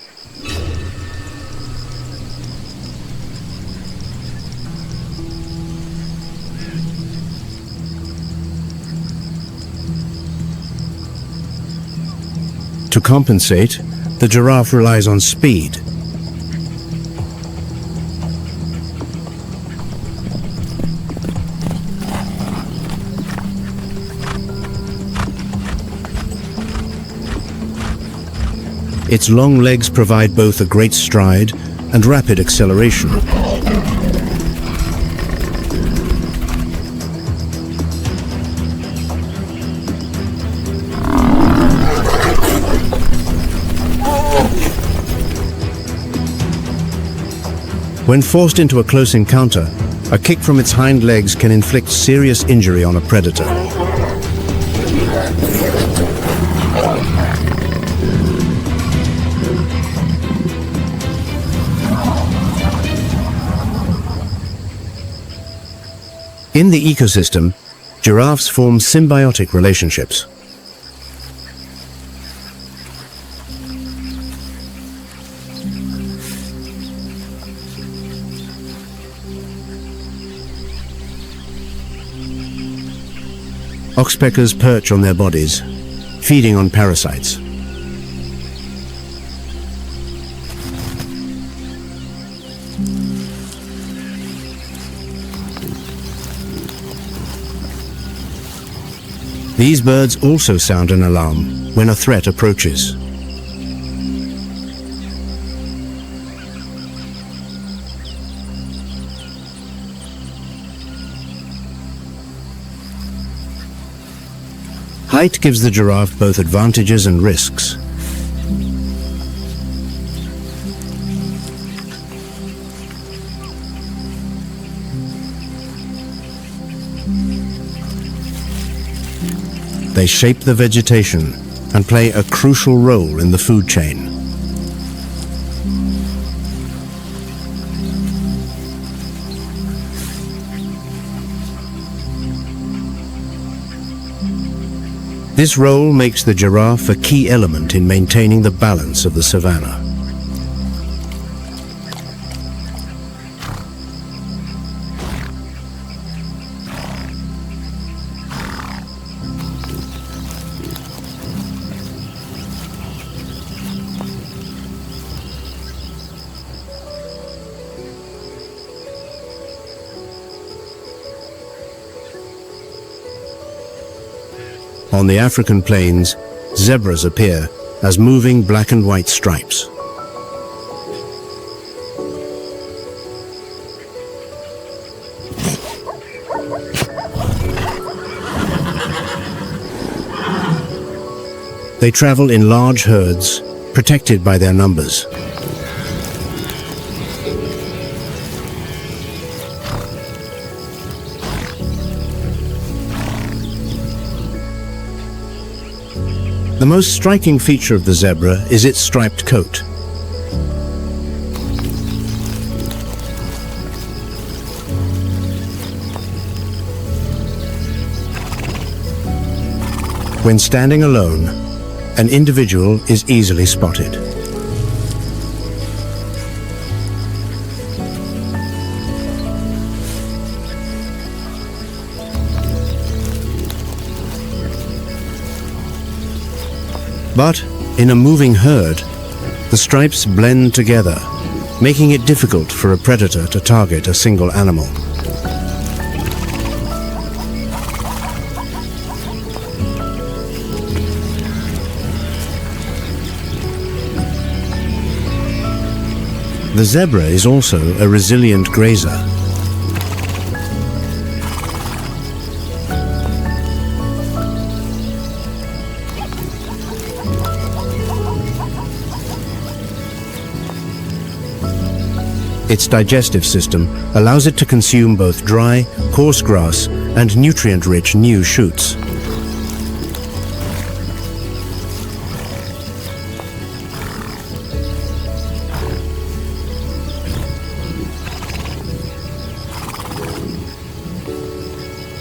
To compensate, the giraffe relies on speed. Its long legs provide both a great stride and rapid acceleration. When forced into a close encounter, a kick from its hind legs can inflict serious injury on a predator. In the ecosystem, giraffes form symbiotic relationships. Oxpeckers perch on their bodies, feeding on parasites. These birds also sound an alarm when a threat approaches. Height gives the giraffe both advantages and risks. They shape the vegetation and play a crucial role in the food chain. This role makes the giraffe a key element in maintaining the balance of the savanna. On the African plains, zebras appear as moving black and white stripes. They travel in large herds, protected by their numbers. The most striking feature of the zebra is its striped coat. When standing alone, an individual is easily spotted. But in a moving herd, the stripes blend together, making it difficult for a predator to target a single animal. The zebra is also a resilient grazer. Its digestive system allows it to consume both dry, coarse grass and nutrient-rich new shoots.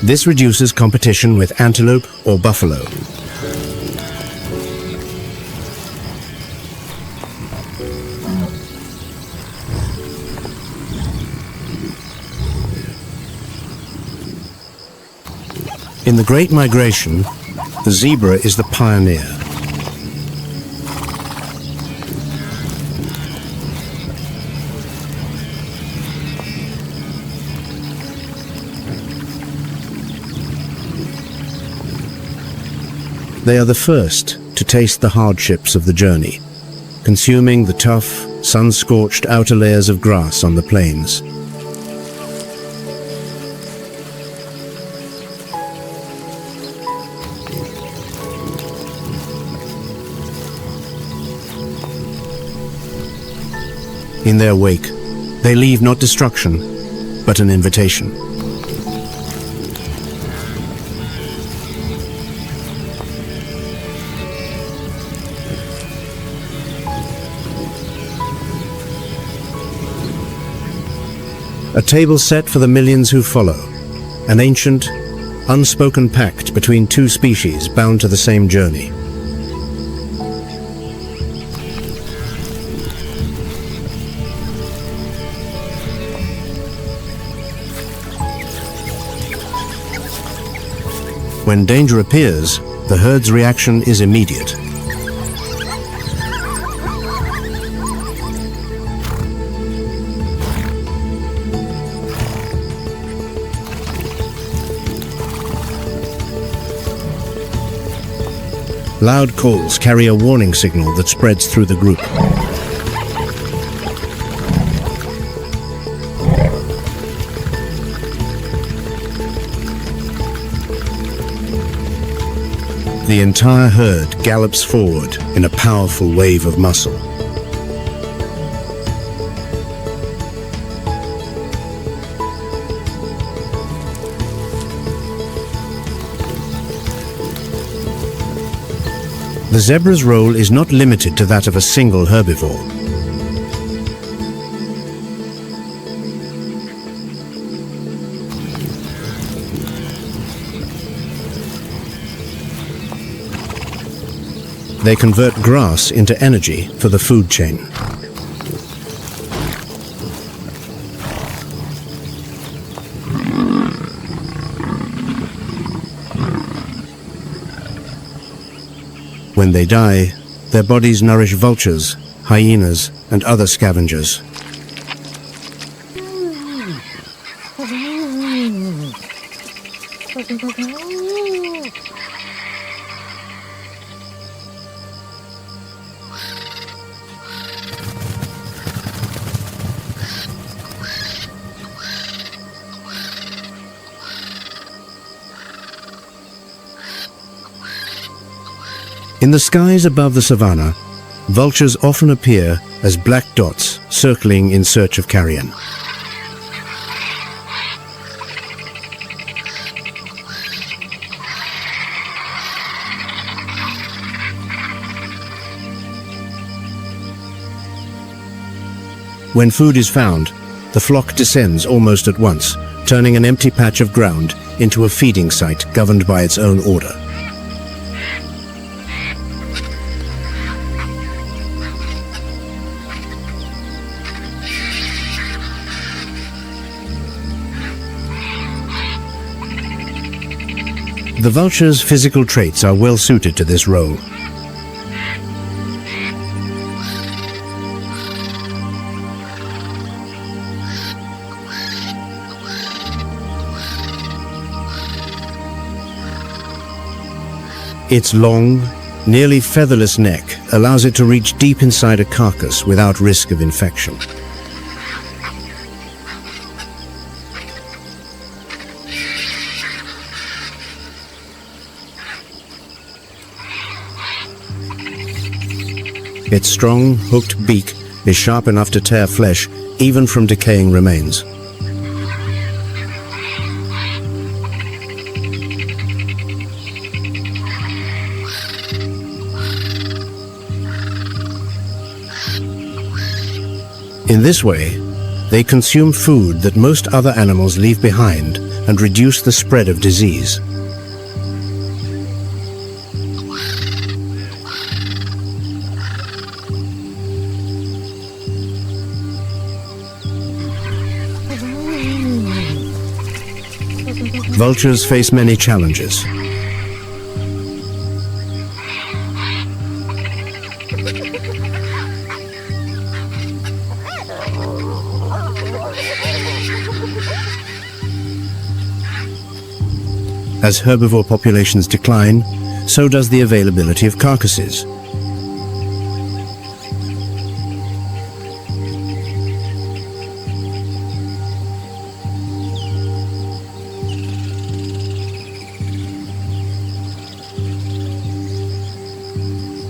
This reduces competition with antelope or buffalo. In the Great Migration, the zebra is the pioneer. They are the first to taste the hardships of the journey, consuming the tough, sun-scorched outer layers of grass on the plains. In their wake, they leave not destruction, but an invitation. A table set for the millions who follow, an ancient, unspoken pact between two species bound to the same journey. When danger appears, the herd's reaction is immediate. Loud calls carry a warning signal that spreads through the group. The entire herd gallops forward in a powerful wave of muscle. The zebra's role is not limited to that of a single herbivore. They convert grass into energy for the food chain. When they die, their bodies nourish vultures, hyenas, and other scavengers. In the skies above the savannah, vultures often appear as black dots circling in search of carrion. When food is found, the flock descends almost at once, turning an empty patch of ground into a feeding site governed by its own order. The vulture's physical traits are well suited to this role. Its long, nearly featherless neck allows it to reach deep inside a carcass without risk of infection. Its strong, hooked beak is sharp enough to tear flesh, even from decaying remains. In this way, they consume food that most other animals leave behind and reduce the spread of disease. Vultures face many challenges. As herbivore populations decline, so does the availability of carcasses.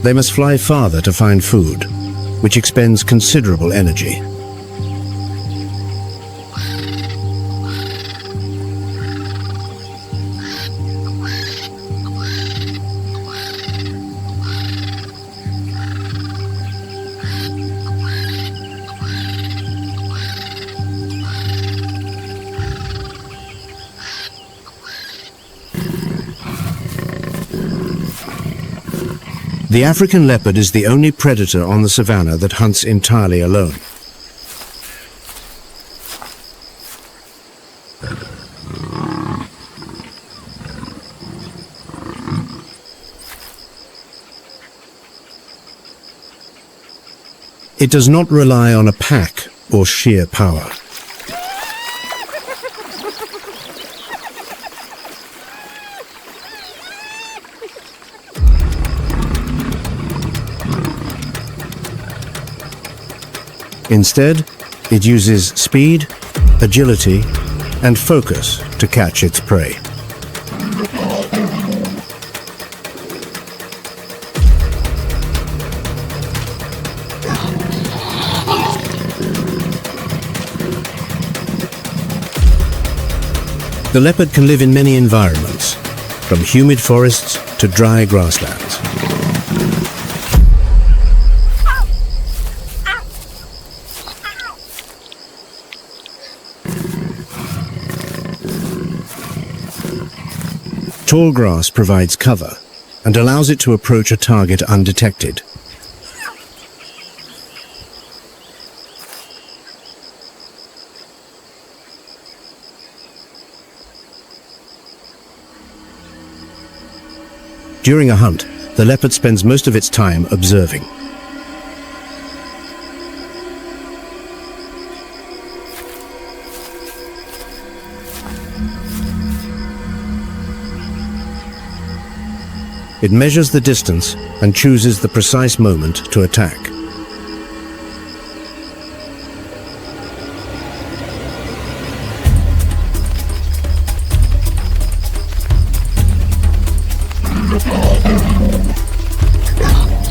They must fly farther to find food, which expends considerable energy. The African leopard is the only predator on the savannah that hunts entirely alone. It does not rely on a pack or sheer power. Instead, it uses speed, agility, and focus to catch its prey. The leopard can live in many environments, from humid forests to dry grasslands. Tall grass provides cover and allows it to approach a target undetected. During a hunt, the leopard spends most of its time observing. It measures the distance and chooses the precise moment to attack.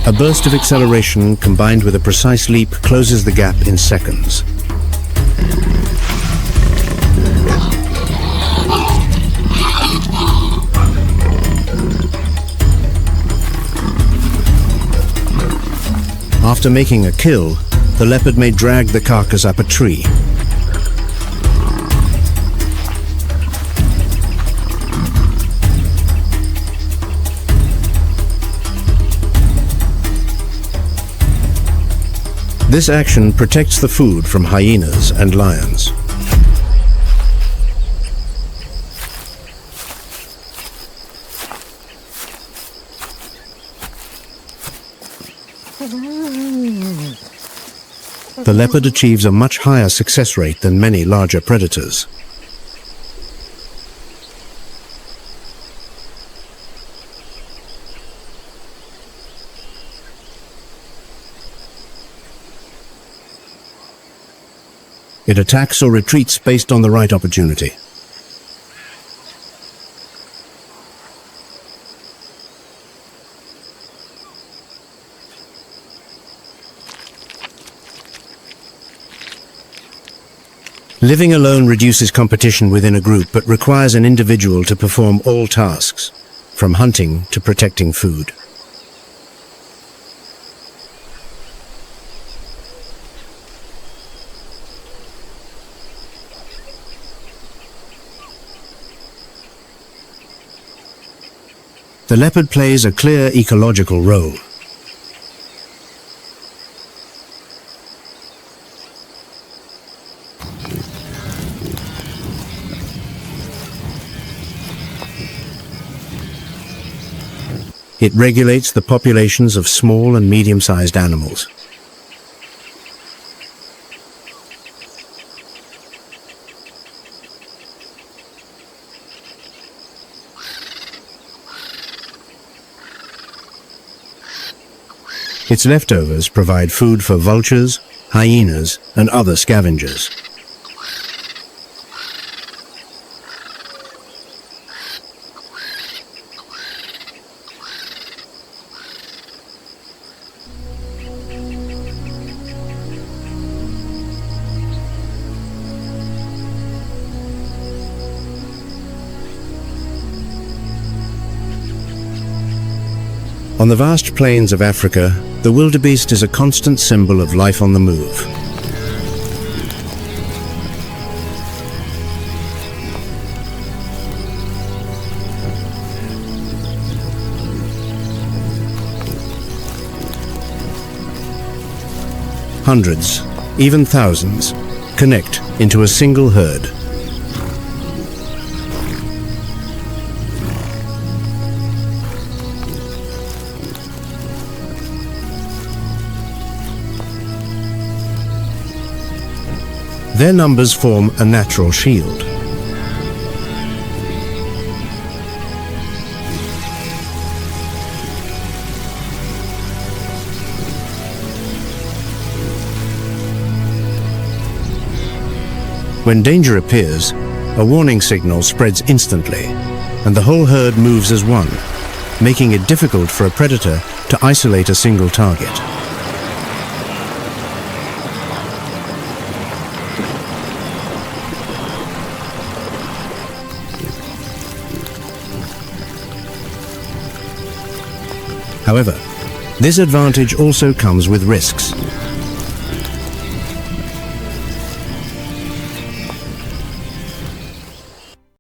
A burst of acceleration combined with a precise leap closes the gap in seconds. After making a kill, the leopard may drag the carcass up a tree. This action protects the food from hyenas and lions. The leopard achieves a much higher success rate than many larger predators. It attacks or retreats based on the right opportunity. Living alone reduces competition within a group, but requires an individual to perform all tasks, from hunting to protecting food. The leopard plays a clear ecological role. It regulates the populations of small and medium-sized animals. Its leftovers provide food for vultures, hyenas, and other scavengers. On the vast plains of Africa, the wildebeest is a constant symbol of life on the move. Hundreds, even thousands, connect into a single herd. Their numbers form a natural shield. When danger appears, a warning signal spreads instantly, and the whole herd moves as one, making it difficult for a predator to isolate a single target. However, this advantage also comes with risks.